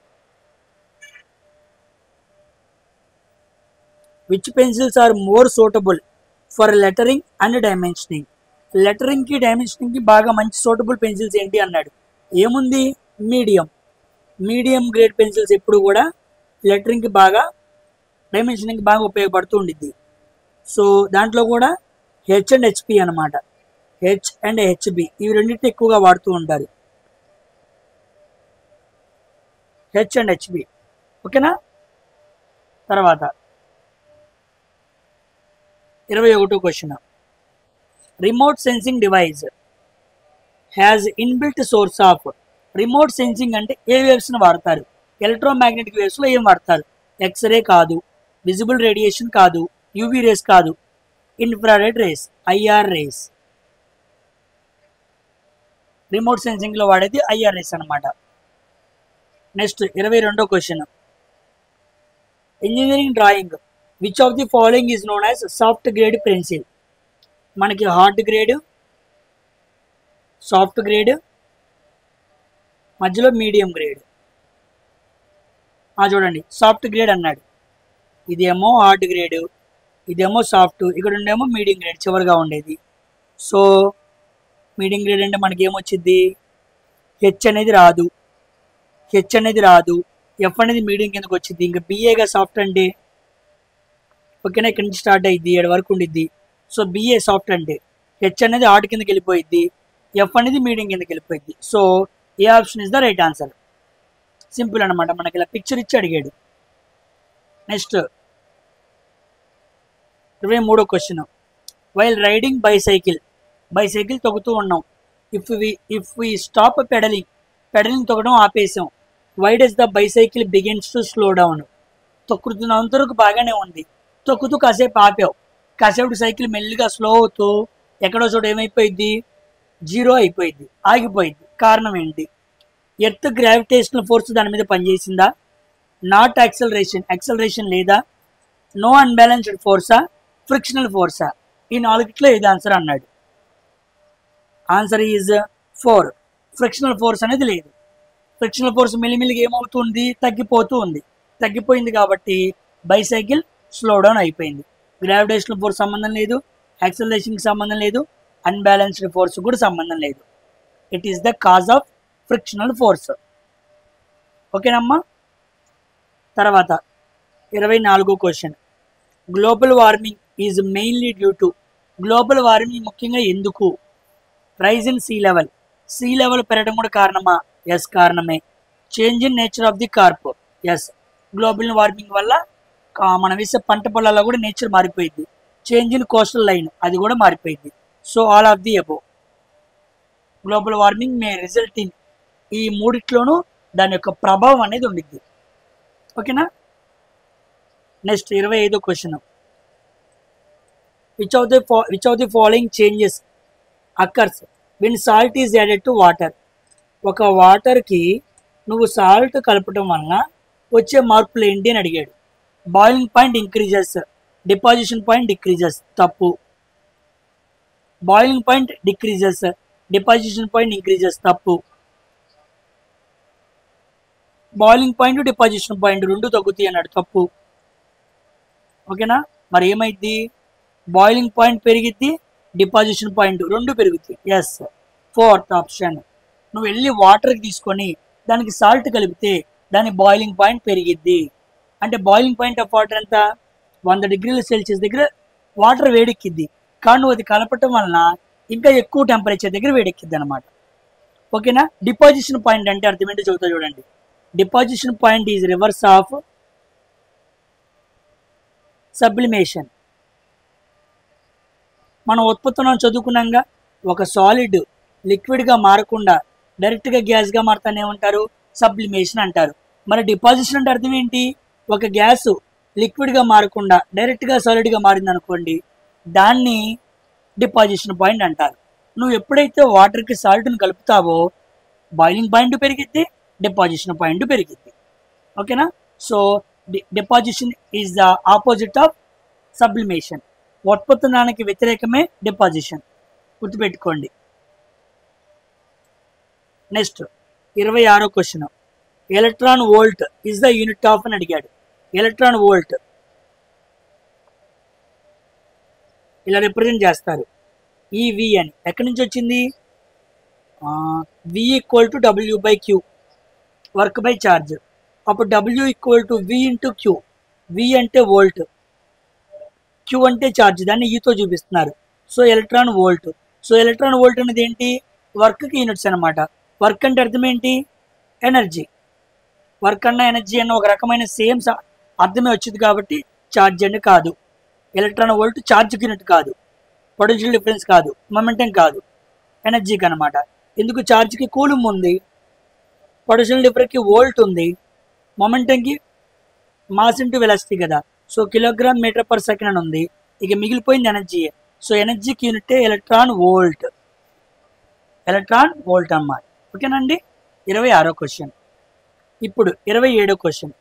Which pencils are more suitable for lettering and dimensioning. లెటరింగ్కి డైమెన్షనింగ్కి బాగా మంచి సూటబుల్ పెన్సిల్స్ ఏంటి అన్నాడు. ఏముంది? మీడియం గ్రేడ్ పెన్సిల్స్ ఎప్పుడు కూడా లెటరింగ్కి బాగా, డైమెన్షనింగ్కి బాగా ఉపయోగపడుతూ ఉండిద్ది. సో దాంట్లో కూడా హెచ్ అండ్ హెచ్పి అనమాట. హెచ్ అండ్ హెచ్బి ఇవి రెండింటిని ఎక్కువగా వాడుతూ ఉంటారు. H and HB. ఓకేనా. తర్వాత 21వ question. Remote sensing device has inbuilt source of. Remote sensing అంటే ఏ వేవ్స్ని వాడతారు? ఎలక్ట్రోమాగ్నెటిక్ వేవ్స్లో ఏం వాడతారు? ఎక్స్రే కాదు, విజిబుల్ రేడియేషన్ కాదు, యూవీ రేస్ కాదు, infrared rays, IR rays. Remote సెన్సింగ్లో వాడేది ఐఆర్ రేస్ అనమాట. నెక్స్ట్ 22వ question. Engineering drawing which of the following is known as soft grade pencil. మనకి హార్డ్ గ్రేడ్, సాఫ్ట్ గ్రేడ్, మధ్యలో మీడియం గ్రేడ్. చూడండి, soft grade అన్నాడు. ఇదేమో హార్డ్ గ్రేడ్, ఇదేమో సాఫ్ట్, ఇక్కడ ఉండేమో మీడియం గ్రేడ్ చివరిగా ఉండేది. సో మీడియం గ్రేడ్ అంటే మనకి ఏమొచ్చింది? హెచ్ అనేది రాదు, హెచ్ అనేది రాదు, ఎఫ్ అనేది మీడియం కిందకి వచ్చింది. ఇంకా బిఏగా సాఫ్ట్ అంటే ఓకేనా, ఇక్కడ నుంచి స్టార్ట్ అయ్యింది 7 వరకు ఉండిద్ది. సో బిఏ సాఫ్ట్ అంటే హెచ్ అనేది ఆర్ట్ కిందకి వెళ్ళిపోయింది, ఎఫ్ అనేది మీడియం కిందకి వెళ్ళిపోయింది. So A option is the right answer. Simple అనమాట, మనకి ఇలా పిక్చర్ ఇచ్చి అడిగాడు. నెక్స్ట్ 23వ క్వశ్చన్. వైల్ రైడింగ్ బైసైకిల్ తొక్కుతూ ఉన్నాం. ఇఫ్ వి స్టాప్ పెడలింగ్ తొక్కడం ఆపేసాం. Why does the bicycle begins to slow down. తొక్కుతున్నంత వరకు బాగానే ఉంది, తొక్కుతూ కాసేపు ఆపావు, కాసేపు సైకిల్ మెల్లిగా స్లో అవుతూ ఎక్కడో చోట ఏమైపోయింది, జీరో అయిపోయింది, ఆగిపోయింది. కారణం ఏంటి? ఎర్త్ గ్రావిటేషనల్ ఫోర్స్ దాని మీద పనిచేసిందా, నాట్ యాక్సలరేషన్ లేదా, నో అన్బ్యాలెన్స్డ్ ఫోర్సా, ఫ్రిక్షనల్ ఫోర్సా? ఈ 4ట్లో ఏది ఆన్సర్ అన్నాడు. Answer is 4. ఫ్రిక్షనల్ ఫోర్స్ అనేది లేదు. ఫ్రిక్షనల్ ఫోర్స్ మెల్లిమెల్లిగా ఏమవుతుంది, తగ్గిపోతూ ఉంది. తగ్గిపోయింది కాబట్టి బైసైకిల్ స్లో డౌన్ అయిపోయింది. గ్రావిటేషనల్ ఫోర్స్ సంబంధం లేదు, యాక్సలరేషన్కి సంబంధం లేదు, అన్బ్యాలెన్స్డ్ ఫోర్స్ కూడా సంబంధం లేదు. It is the cause of frictional force. ఓకేనమ్మా. తర్వాత 24వ question. Global warming is mainly due to. Global warming ముఖ్యంగా ఎందుకు? రైజ్ ఇన్ సీ లెవెల్ పెరగడం కూడా కారణమా? ఎస్, కారణమే. Change in nature of the crop. Yes, global warming వల్ల మనం వేసే పంట పొలాల్లో కూడా నేచర్ మారిపోయింది. చేంజ్ ఇన్ కోస్టల్ లైన్, అది కూడా మారిపోయింది. So all of the above. Global warming may result in, ఈ మూడిట్లోనూ దాని యొక్క ప్రభావం అనేది ఉండిద్ది. ఓకేనా. నెక్స్ట్ 25వ question. Which of the following changes occurs when salt is added to water. ఒక వాటర్కి నువ్వు సాల్ట్ కలపటం వలన వచ్చే మార్పులు ఏంటి అని అడిగాడు. Boiling point increases, deposition point decreases. తప్పు. Boiling point decreases, deposition point increases. తప్పు. బాయిలింగ్ పాయింట్ డిపాజిషన్ పాయింట్ రెండు తగ్గుతాయి అన్నాడు. తప్పు. ఓకేనా. మరి ఏమైంది? బాయిలింగ్ పాయింట్ పెరిగిద్ది, డిపాజిషన్ పాయింట్ రెండు పెరుగుతాయి. Yes, 4th option. నువ్వు వెళ్ళి వాటర్కి తీసుకొని దానికి సాల్ట్ కలిపితే దాని బాయిలింగ్ పాయింట్ పెరిగిద్ది. అంటే బాయిలింగ్ పాయింట్ ఆఫ్ వాటర్ ఎంత? 100 డిగ్రీల సెల్సియస్ దగ్గర వాటర్ వేడెక్కిద్ది. కానీ నువ్వు అది కలపటం వలన ఇంకా ఎక్కువ టెంపరేచర్ దగ్గర వేడెక్కిద్ది అనమాట. ఓకేనా. డిపాజిషన్ పాయింట్ అంటే అర్థం ఏంటో చెబుతా చూడండి. Deposition point is reverse of sublimation. మనం ఉత్పత్తులను చదువుకున్నాగా, ఒక సాలిడ్ లిక్విడ్గా మారకుండా డైరెక్ట్గా గ్యాస్గా మారుతానే ఉంటారు, సబ్లిమేషన్ అంటారు. మరి డిపాజిషన్ అంటే అర్థం ఏంటి? ఒక గ్యాస్ లిక్విడ్గా మారకుండా డైరెక్ట్గా సాలిడ్గా మారింది అనుకోండి, దాన్ని డిపాజిషన్ పాయింట్ అంటారు. నువ్వు ఎప్పుడైతే వాటర్కి సాల్ట్ని కలుపుతావో బాయిలింగ్ పాయింట్ పెరిగిద్ది, డిపాజిషన్ పాయింట్ పెరిగిద్ది. ఓకేనా. So deposition is the opposite of sublimation. ఉత్పత్తునానికి వ్యతిరేకమే డిపాజిషన్, గుర్తుపెట్టుకోండి. నెక్స్ట్ 26వ question. Electron volt is the unit of అని అడిగాడు. ఎలక్ట్రాన్ వోల్ట్ ఇలా రిప్రజెంట్ చేస్తారు. ఈ వి అని ఎక్కడి నుంచి వచ్చింది? V equal to W/Q, work by charge. అప్పుడు W equal to V into Q. V అంటే వోల్ట్, క్యూ అంటే ఛార్జ్, దాన్ని ఈతో చూపిస్తున్నారు. So electron volt. So electron volt అనేది ఏంటి? వర్క్కి యూనిట్స్ అనమాట. వర్క్ అంటే అర్థం ఏంటి? ఎనర్జీ. వర్క్ అన్న ఎనర్జీ అన్న ఒక రకమైన సేమ్ అర్థమే వచ్చింది కాబట్టి ఛార్జ్ అని కాదు. ఎలక్ట్రాన్ వోల్ట్ ఛార్జ్కి యూనిట్ కాదు, పొటెన్షియల్ డిఫరెన్స్ కాదు, మొమెంటం కాదు, ఎనర్జీకి అనమాట. ఎందుకు? ఛార్జ్కి కూలుమ్ ఉంది, పొటెన్షియల్ డిఫరెన్స్కి వోల్ట్ ఉంది, మొమెంటంకి మాస్ ఇంటూ వెలాసిటీ కదా. So kilogram metre per second అని ఉంది. ఇక మిగిలిపోయింది ఎనర్జీ. సో ఎనర్జీకి unit electron volt. Electron volt అన్నమాట. ఓకేనండి. 26వ క్వశ్చన్. ఇప్పుడు 27వ క్వశ్చన్.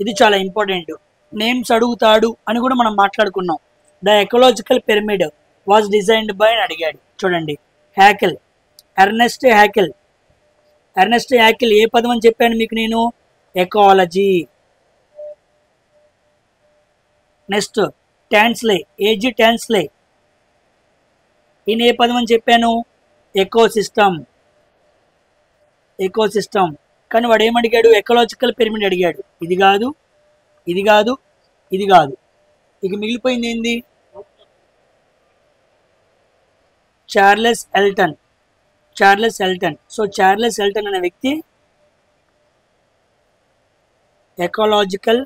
ఇది చాలా ఇంపార్టెంట్. నేమ్స్ అడుగుతాడు అని కూడా మనం మాట్లాడుకున్నాం. The ecological pyramid was designed by అని అడిగాడు. చూడండి, హ్యాకెల్, ఎర్నెస్ట్ హ్యాకెల్. ఎర్నెస్ట్ హ్యాకెల్ ఏ పదం అని చెప్పాను మీకు నేను? Ecology. Next Tansley, AG Tansley. ఈయన ఏ పదం అని చెప్పాను? ఎకోసిస్టమ్. Eco system. కానీ వాడు ఏమడిగాడు? ఎకలాజికల్ పిరమిడ్ అడిగాడు. ఇది కాదు, ఇది కాదు, ఇది కాదు. ఇక మిగిలిపోయింది ఏంది? Charles Elton. Charles Elton. So Charles Elton అనే వ్యక్తి ఎకలాజికల్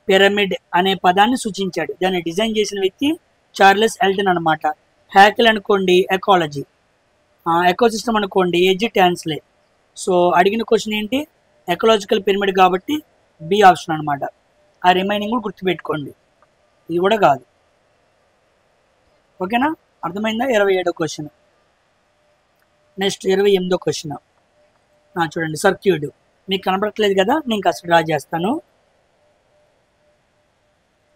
పిరమిడ్ అనే పదాన్ని సూచించాడు. దాన్ని డిజైన్ చేసిన వ్యక్తి చార్లెస్ ఎల్టన్ అనమాట. హ్యాకెల్ అనుకోండి ఎకాలజీ, ఎకోసిస్టమ్ అనుకోండి ఏజీ టాన్స్లే. సో అడిగిన క్వశ్చన్ ఏంటి? ఎకలాజికల్ పిరమిడ్ కాబట్టి బి ఆప్షన్ అనమాట. ఆ రిమైనింగ్ కూడా గుర్తుపెట్టుకోండి. ఇది కూడా కాదు. ఓకేనా? అర్థమైందా? 27వ క్వశ్చన్. నెక్స్ట్ 28వ క్వశ్చన్ చూడండి. సర్క్యూట్ మీకు కనబడట్లేదు కదా, నేను కాస్త డ్రా చేస్తాను.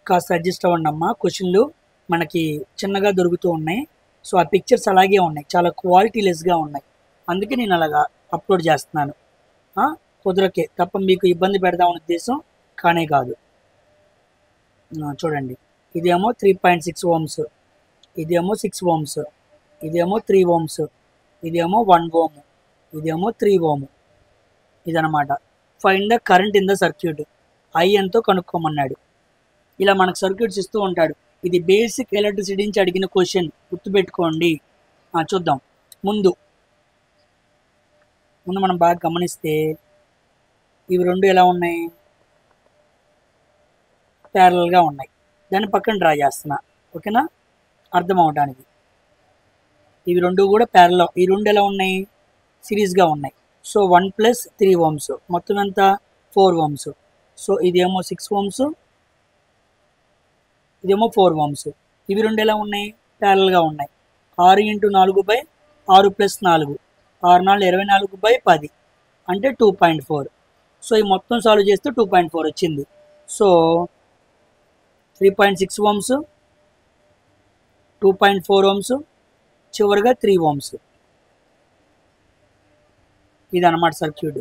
కాస్త అడ్జస్ట్ అవ్వండి అమ్మా. క్వశ్చన్లు మనకి చిన్నగా దొరుకుతూ ఉన్నాయి. సో ఆ పిక్చర్స్ అలాగే ఉన్నాయి, చాలా క్వాలిటీలెస్గా ఉన్నాయి. అందుకే నేను అలాగా అప్లోడ్ చేస్తున్నాను. కుదరకే తప్ప మీకు ఇబ్బంది పెడదామనే ఉద్దేశం కానే కాదు. చూడండి, ఇదేమో 3.6 ఓమ్స్, ఇదేమో 6 ఓమ్స్, ఇదేమో 3 ఓమ్స్, ఇదేమో 1 ఓమ్, ఇదేమో 3 ఓమ్. ఇదనమాట. Find the current in the circuit. I ఎంతో కనుక్కోమన్నాడు. ఇలా మనకు సర్క్యూట్స్ ఇస్తూ ఉంటాడు. ఇది బేసిక్ ఎలక్ట్రిసిటీ నుంచి అడిగిన క్వశ్చన్, గుర్తుపెట్టుకోండి. చూద్దాం. ముందు మనం బాగా గమనిస్తే ఇవి రెండు ఎలా ఉన్నాయి? ప్యారలల్గా ఉన్నాయి. దాన్ని పక్కన డ్రా చేస్తున్నా, ఓకేనా, అర్థం అవడానికి. ఇవి రెండు కూడా ప్యారల్. ఈ రెండు ఎలా ఉన్నాయి? సిరీస్గా ఉన్నాయి. సో 1 + 3 ఓమ్స్, మొత్తం ఎంత? 4 ఓమ్స్. సో ఇదేమో 6 ఓమ్స్, ఇదేమో 4 ఓమ్స్. ఇవి రెండు ఎలా ఉన్నాయి? ప్యారల్గా ఉన్నాయి. 6 × 4 / 6 + 4, 6 × 4 = 24/10 అంటే 2.4. సో ఈ మొత్తం సాల్వ్ చేస్తే 2.4 వచ్చింది. సో 3.6 ఓమ్స్, 2.4 ఓమ్స్, చివరిగా 3 ఓమ్స్. ఇది అన్నమాట సర్క్యూట్.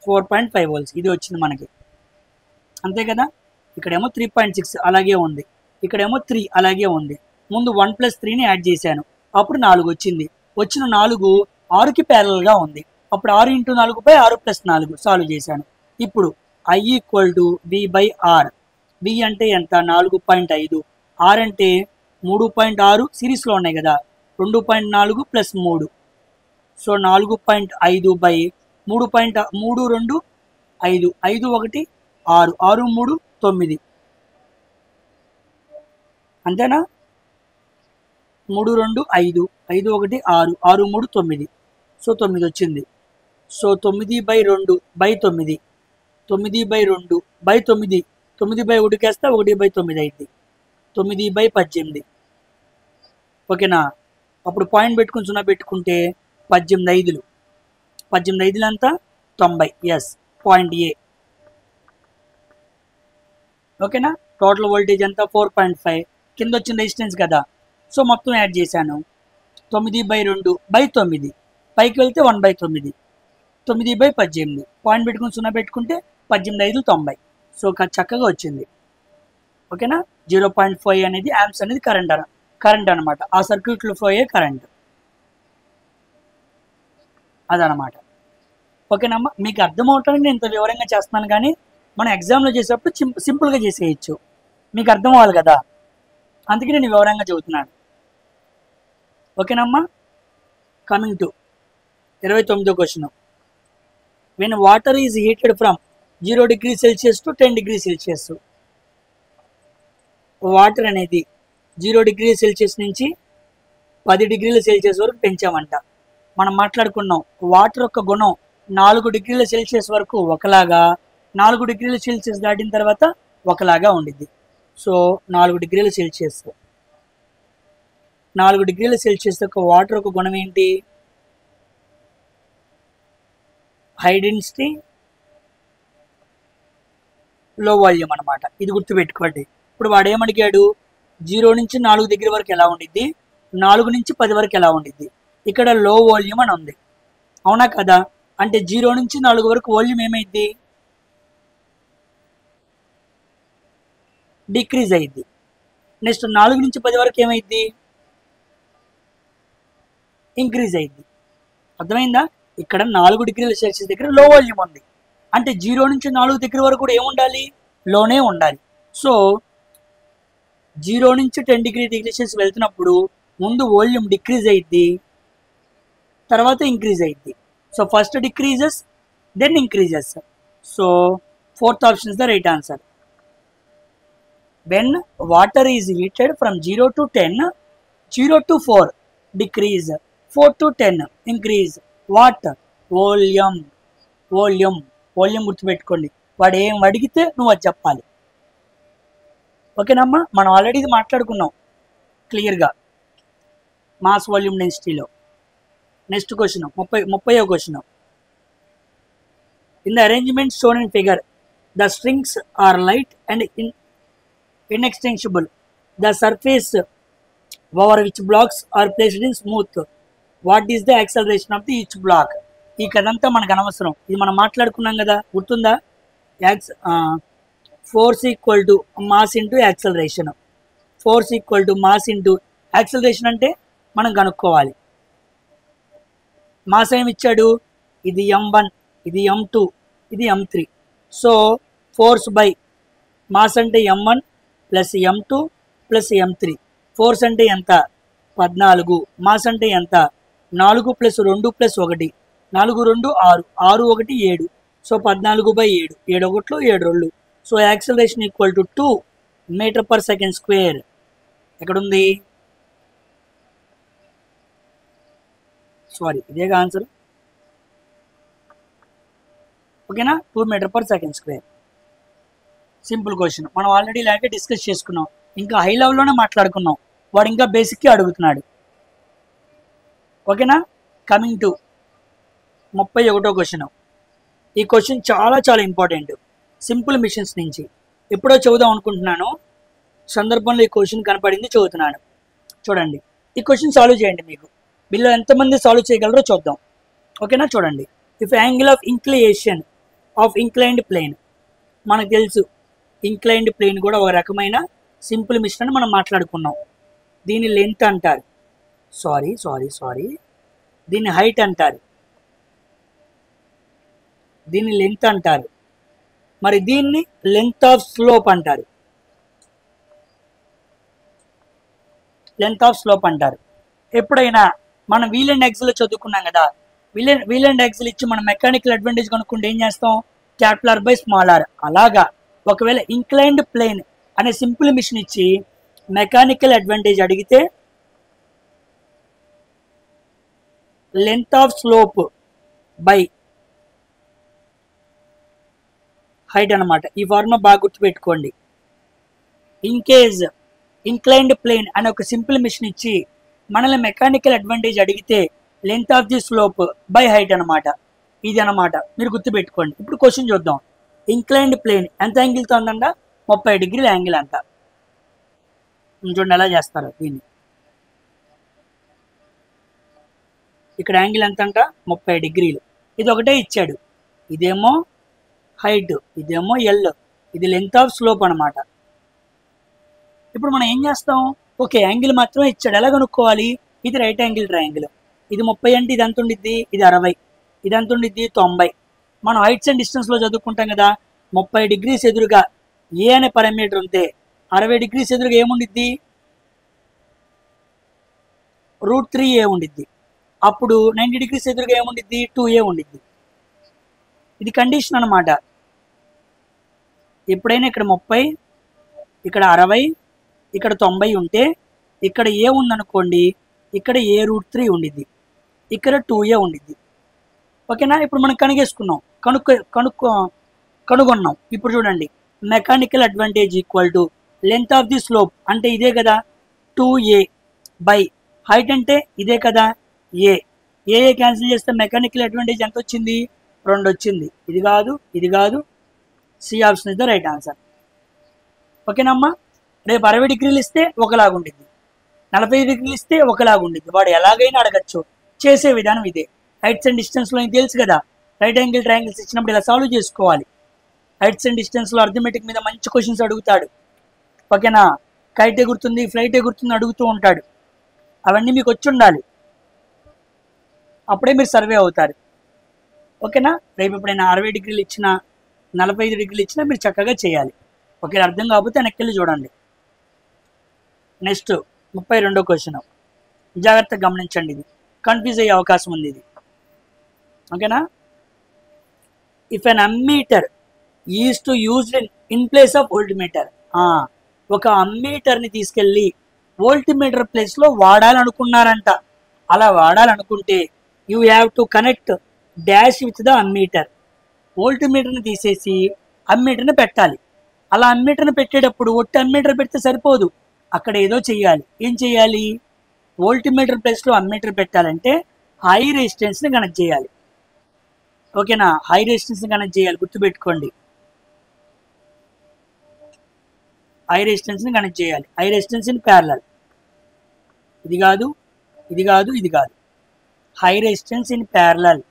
4.5 వోల్ట్స్ ఇది వచ్చింది మనకి, అంతే కదా. ఇక్కడేమో 3.6 అలాగే ఉంది, ఇక్కడేమో 3 అలాగే ఉంది. ముందు 1 + 3ని యాడ్ చేశాను, అప్పుడు 4 వచ్చింది. వచ్చిన 4 6కి ప్యారలల్గా ఉంది. అప్పుడు 6 × 4 / 6 + 4 సాల్వ్ చేశాను. ఇప్పుడు I = V/R. V అంటే ఎంత? 4.5. R అంటే 3.6 సిరీస్లో ఉన్నాయి కదా, 2.4 + 3. సో 4.5/3.32 5, 5 1 6, 6 3 9. అంతేనా? 3 2 5, 5 1 6, 6 3 9. సో 9 వచ్చింది. సో 9/2/9, 9/2/9, 9/1 కేస్తే 1/9 అయింది, 9/18. ఓకేనా? అప్పుడు పాయింట్ పెట్టుకుని 0 పెట్టుకుంటే 18 ఐదులు, 18 ఐదులు అంతా 90. ఎస్, పాయింట్ ఏ. ఓకేనా? టోటల్ వోల్టేజ్ అంతా 4.5. కింద వచ్చిన రెసిస్టెన్స్ కదా, సో మొత్తం యాడ్ చేశాను. 9/2/9, పైకి వెళ్తే 1/9, 9/18. పాయింట్ పెట్టుకుని 0 పెట్టుకుంటే 18 ఐదులు 90. సో చక్కగా వచ్చింది. ఓకేనా? 0.5 అనేది యాంప్స్ అనేది కరెంట్ అనమాట. ఆ సర్క్యూట్లో ఫ్లో అయ్యే కరెంట్ అదనమాట. ఓకేనమ్మా? మీకు అర్థం అవటానికి నేను ఇంత వివరంగా చేస్తున్నాను, కానీ మనం ఎగ్జామ్లో చేసేటప్పుడు సింపుల్గా చేసేయచ్చు. మీకు అర్థం అవ్వాలి కదా, అందుకే నేను వివరంగా చెబుతున్నాను. ఓకేనమ్మా? కమింగ్ టు 29వ question. When water is heated from 0 degrees Celsius to 10 degrees Celsius. Water అనేది 0 degrees Celsius నుంచి 10 degrees Celsius వరకు పెంచామంట. మనం మాట్లాడుకున్నాం వాటర్ యొక్క గుణం 4 degrees Celsius వరకు ఒకలాగా, 4 degrees Celsius దాటిన తర్వాత ఒకలాగా ఉండిద్ది. So 4 degrees Celsius, 4 degrees Celsius యొక్క వాటర్ యొక్క గుణం ఏంటి? హై డెన్సిటీ, లో వాల్యూమ్ అనమాట. ఇది గుర్తుపెట్టుకోండి. ఇప్పుడు వాడు ఏమడిగాడు? 0 నుంచి 4 దగ్గర వరకు ఎలా ఉండిద్ది, 4 నుంచి 10 వరకు ఎలా ఉండిద్ది. ఇక్కడ లో వాల్యూమ్ అని ఉంది, అవునా కదా? అంటే 0 నుంచి 4 వరకు వాల్యూమ్ ఏమైద్ది? డిక్రీజ్ అయింది. నెక్స్ట్ 4 నుంచి 10 వరకు ఏమైద్ది? ఇంక్రీజ్ అయింది, అర్థమైందా? ఇక్కడ 4 డిగ్రీల సెల్సియస్ దగ్గర లో వాల్యూమ్ ఉంది, అంటే 0 నుంచి 4 దగ్గర వరకు కూడా ఏముండాలి, లోనే ఉండాలి. సో 0 నుంచి 10 డిగ్రీ సెల్సియస్ వెళ్తున్నప్పుడు ముందు వాల్యూమ్ డిక్రీజ్ అయ్యిద్ది, తర్వాత ఇంక్రీజ్ అయ్యిద్ది. So first decreases then increases. So fourth option is the right answer. When water is heated from 0 to 10, 0 to 4 decrease, 4 to 10 increase. What? Volume. Volume volume గుర్తుపెట్టుకోండి. వాడు ఏం అడిగితే నువ్వు అది చెప్పాలి. ఓకేనమ్మా? మనం ఆల్రెడీ ఇది మాట్లాడుకున్నాం క్లియర్గా మాస్ వాల్యూమ్ డెన్సిటీలో. నెక్స్ట్ క్వశ్చన్ 30వ question. In the arrangement shown in figure the strings are light and inextensible. The surface over which blocks are placed in smooth. What is the acceleration of the each block? ఈ కదంతా మనకు అనవసరం, ఇది మనం మాట్లాడుకున్నాం కదా, గుర్తుందా? Force equal to mass into acceleration. Force equal to mass into acceleration అంటే మనం కనుక్కోవాలి. మాస్ ఏమి ఇచ్చాడు? ఇది m1, ఇది m2, ఇది m3. So force by mass అంటే m1 plus m2 plus m3. Force అంటే ఎంత? 14. మాస్ అంటే ఎంత? 4 plus 2 plus 1, 4 2 6, 6 1 7. So 14/7, 7 1 7 2. So acceleration equal to 2 metre per second square. ఎక్కడుంది? సారీ, ఇదేగా ఆన్సర్. ఓకేనా? 2 metre per second square. Simple question, మనం already ఇలాగే డిస్కస్ చేసుకున్నాం, ఇంకా హై లెవెల్లోనే మాట్లాడుకున్నాం. వాడు ఇంకా బేసిక్కి అడుగుతున్నాడు. ఓకేనా? కమింగ్ టు 31వ క్వశ్చన్. ఈ క్వశ్చన్ చాలా చాలా ఇంపార్టెంట్. సింపుల్ మిషన్స్ నుంచి ఎప్పుడో చదువుదాం అనుకుంటున్నాను, సందర్భంలో ఈ క్వశ్చన్ కనపడింది, చదువుతున్నాను. చూడండి, ఈ క్వశ్చన్ సాల్వ్ చేయండి. మీకు వీళ్ళు ఎంతమంది సాల్వ్ చేయగలరో చూద్దాం. ఓకేనా? చూడండి, if angle of inclination of inclined plane. మనకు తెలుసు ఇంక్లైన్డ్ ప్లేన్ కూడా ఒక రకమైన సింపుల్ మిషన్ అని మనం మాట్లాడుకున్నాం. దీని లెంత్ అంటారు, దీన్ని హైట్ అంటారు, దీన్ని లెంత్ అంటారు, మరి దీన్ని లెంత్ ఆఫ్ స్లోప్ అంటారు. లెంత్ ఆఫ్ స్లోప్ అంటారు. ఎప్పుడైనా మనం వీల్ అండ్ యాక్సిల్ చదువుకున్నాం కదా, వీల్ అండ్ యాక్సిల్ ఇచ్చి మనం మెకానికల్ అడ్వాంటేజ్ కనుక్కుంటే ఏం చేస్తాం? Capital by small R. అలాగా ఒకవేళ ఇంక్లైన్డ్ ప్లేన్ అనే సింపుల్ మిషన్ ఇచ్చి మెకానికల్ అడ్వాంటేజ్ అడిగితే length of slope by height అనమాట. ఈ ఫార్ములా బాగా గుర్తుపెట్టుకోండి. ఇన్ కేజ్ ఇంక్లైన్డ్ ప్లేన్ అనే ఒక సింపుల్ మిషన్ ఇచ్చి మనల్ని మెకానికల్ అడ్వాంటేజ్ అడిగితే length of the slope by height అనమాట. ఇది అనమాట, మీరు గుర్తుపెట్టుకోండి. ఇప్పుడు క్వశ్చన్ చూద్దాం. ఇంక్లైన్డ్ ప్లేన్ ఎంత యాంగిల్తో ఉందంట? 30 డిగ్రీల యాంగిల్ అంట. చూడండి ఎలా చేస్తారు దీన్ని. ఇక్కడ యాంగిల్ ఎంత అంట? 30 డిగ్రీలు. ఇది ఒకటే ఇచ్చాడు, ఇదేమో హైట్, ఇదేమో ఎల్, ఇది లెంత్ ఆఫ్ స్లోప్ అనమాట. ఇప్పుడు మనం ఏం చేస్తాం? ఓకే, యాంగిల్ మాత్రమే ఇచ్చాడు, ఎలా కనుక్కోవాలి? ఇది రైట్ యాంగిల్ ట్రయాంగిల్, ఇది 30 అంటే ఇది ఎంత ఉండిద్ది? ఇది 60, ఇది ఎంత ఉండిద్ది? 90. మనం హైట్స్ అండ్ డిస్టెన్స్లో చదువుకుంటాం కదా, 30 డిగ్రీస్ ఎదురుగా ఏ అనే పారామీటర్ ఉంటే 60 డిగ్రీస్ ఎదురుగా ఏముండిద్ది? √3a ఉండిద్ది. అప్పుడు 90 డిగ్రీస్ ఎదురుగా ఏముండిద్ది? 2a ఉండిద్ది. ఇది కండిషన్ అనమాట. ఎప్పుడైనా ఇక్కడ 30, ఇక్కడ 60, ఇక్కడ 90 ఉంటే ఇక్కడ ఏ ఉందనుకోండి, ఇక్కడ a√3 ఉండిద్ది, ఇక్కడ 2a ఉండిద్ది. ఓకేనా? ఇప్పుడు మనం కనుగొన్నాం. ఇప్పుడు చూడండి, mechanical advantage equal to length of the slope అంటే ఇదే కదా 2a బై హైట్ అంటే ఇదే కదా a. ఏ క్యాన్సిల్ చేస్తే మెకానికల్ అడ్వాంటేజ్ ఎంత వచ్చింది? 2 వచ్చింది. ఇది కాదు, ఇది కాదు. C option is the right answer. ఓకేనమ్మా? రేపు 60 డిగ్రీలు ఇస్తే ఒకలాగా ఉండిద్ది, 45 డిగ్రీలు ఇస్తే ఒకలాగా ఉండిద్ది. వాడు ఎలాగైనా అడగచ్చు. చేసే విధానం ఇదే. హైట్స్ అండ్ డిస్టెన్స్లో నీకు తెలుసు కదా, రైట్ యాంగిల్ ట్రయాంగిల్స్ ఇచ్చినప్పుడు ఇలా సాల్వ్ చేసుకోవాలి. హైట్స్ అండ్ డిస్టెన్స్లో అర్థమెటిక్ మీద మంచి క్వశ్చన్స్ అడుగుతాడు. ఓకేనా? కైట్ ఎగురుతుంది, ఫ్లైట్ ఎగురుతుంది అడుగుతూ ఉంటాడు. అవన్నీ మీకు వచ్చి ఉండాలి. అప్పుడే మీరు సర్వే అవుతారు. ఓకేనా? రేపు ఎప్పుడైనా 60 డిగ్రీలు ఇచ్చినా 45 డిగ్రీలు ఇచ్చినా మీరు చక్కగా చేయాలి. ఓకే, అర్థం కాకపోతే వెనక్కి చూడండి. నెక్స్ట్ 32వ క్వశ్చన్, జాగ్రత్తగా గమనించండి, ఇది కన్ఫ్యూజ్ అయ్యే అవకాశం ఉంది ఇది. ఓకేనా? If an ammeter is to used in place of voltmeter, ఒక అమ్మీటర్ని తీసుకెళ్ళి వోల్ట్మీటర్ ప్లేస్లో వాడాలనుకున్నారంట. అలా వాడాలనుకుంటే you have to connect dash with the ammeter. వోల్ట్మీటర్ని తీసేసి అమ్మీటర్ని పెట్టాలి. అలా అమ్మీటర్ని పెట్టేటప్పుడు ఒట్టి అమ్మీటర్ పెడితే సరిపోదు, అక్కడ ఏదో చెయ్యాలి. ఏం చెయ్యాలి? వోల్ట్మీటర్ ప్లేస్లో అమ్మీటర్ పెట్టాలంటే హై రెసిస్టెన్స్ని కనెక్ట్ చేయాలి. ఓకేనా? హై రెసిస్టెన్స్ని కనెక్ట్ చేయాలి, గుర్తుపెట్టుకోండి. హై రెసిస్టెన్స్ని కనెక్ట్ చేయాలి. High resistance in parallel. ఇది కాదు, ఇది కాదు, ఇది కాదు. హై రెసిస్టెన్స్ ఇన్ ప్యారలల్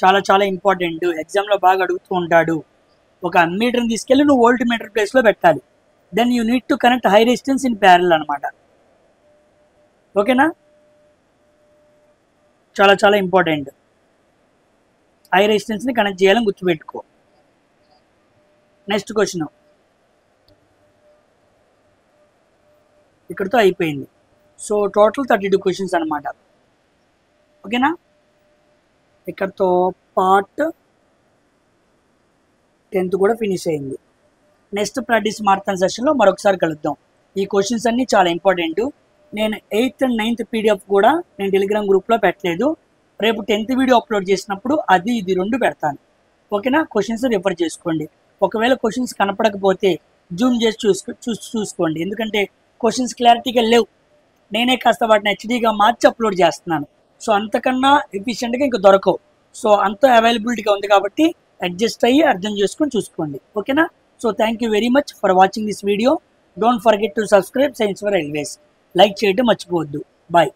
చాలా చాలా ఇంపార్టెంట్, ఎగ్జామ్లో బాగా అడుగుతూ ఉంటాడు. ఒక అమ్మీటర్ని తీసుకెళ్ళి నువ్వు వోల్ట్మీటర్ ప్లేస్లో పెట్టాలి. Then you need to connect high resistance in parallel అనమాట. ఓకేనా? చాలా చాలా ఇంపార్టెంట్. హై రెసిస్టెన్స్ని కనెక్ట్ చేయాలని గుర్తుపెట్టుకో. నెక్స్ట్ క్వశ్చన్ ఇక్కడితో అయిపోయింది. సో టోటల్ 32 క్వశ్చన్స్ అనమాట. ఓకేనా? ఇక్కడతో పార్ట్ 10th కూడా ఫినిష్ అయింది. నెక్స్ట్ ప్రాక్టీస్ మారథాన్ సెషన్లో మరొకసారి కలుద్దాం. ఈ క్వశ్చన్స్ అన్నీ చాలా ఇంపార్టెంట్. నేను 8th and 9th పీడిఎఫ్ కూడా నేను టెలిగ్రామ్ గ్రూప్లో పెట్టలేదు. రేపు 10th వీడియో అప్లోడ్ చేసినప్పుడు అది ఇది 2 పెడతాను. ఓకేనా? క్వశ్చన్స్ రిఫర్ చేసుకోండి. ఒకవేళ క్వశ్చన్స్ కనపడకపోతే జూమ్ చేసి చూసుకోండి, ఎందుకంటే క్వశ్చన్స్ క్లారిటీగా లేవు. నేనే కాస్త వాటిని హెచ్డీగా మార్చి అప్లోడ్ చేస్తున్నాను. సో అంతకన్నా ఎఫిషియెంట్గా ఇంకా దొరకవు. సో అంత అవైలబిలిటీగా ఉంది కాబట్టి అడ్జస్ట్ అయ్యి అర్థం చేసుకొని చూసుకోండి. ఓకేనా? So thank you very much for watching this video. Don't forget to subscribe science for railways. Like చేయడం మర్చిపోవద్దు. బాయ్.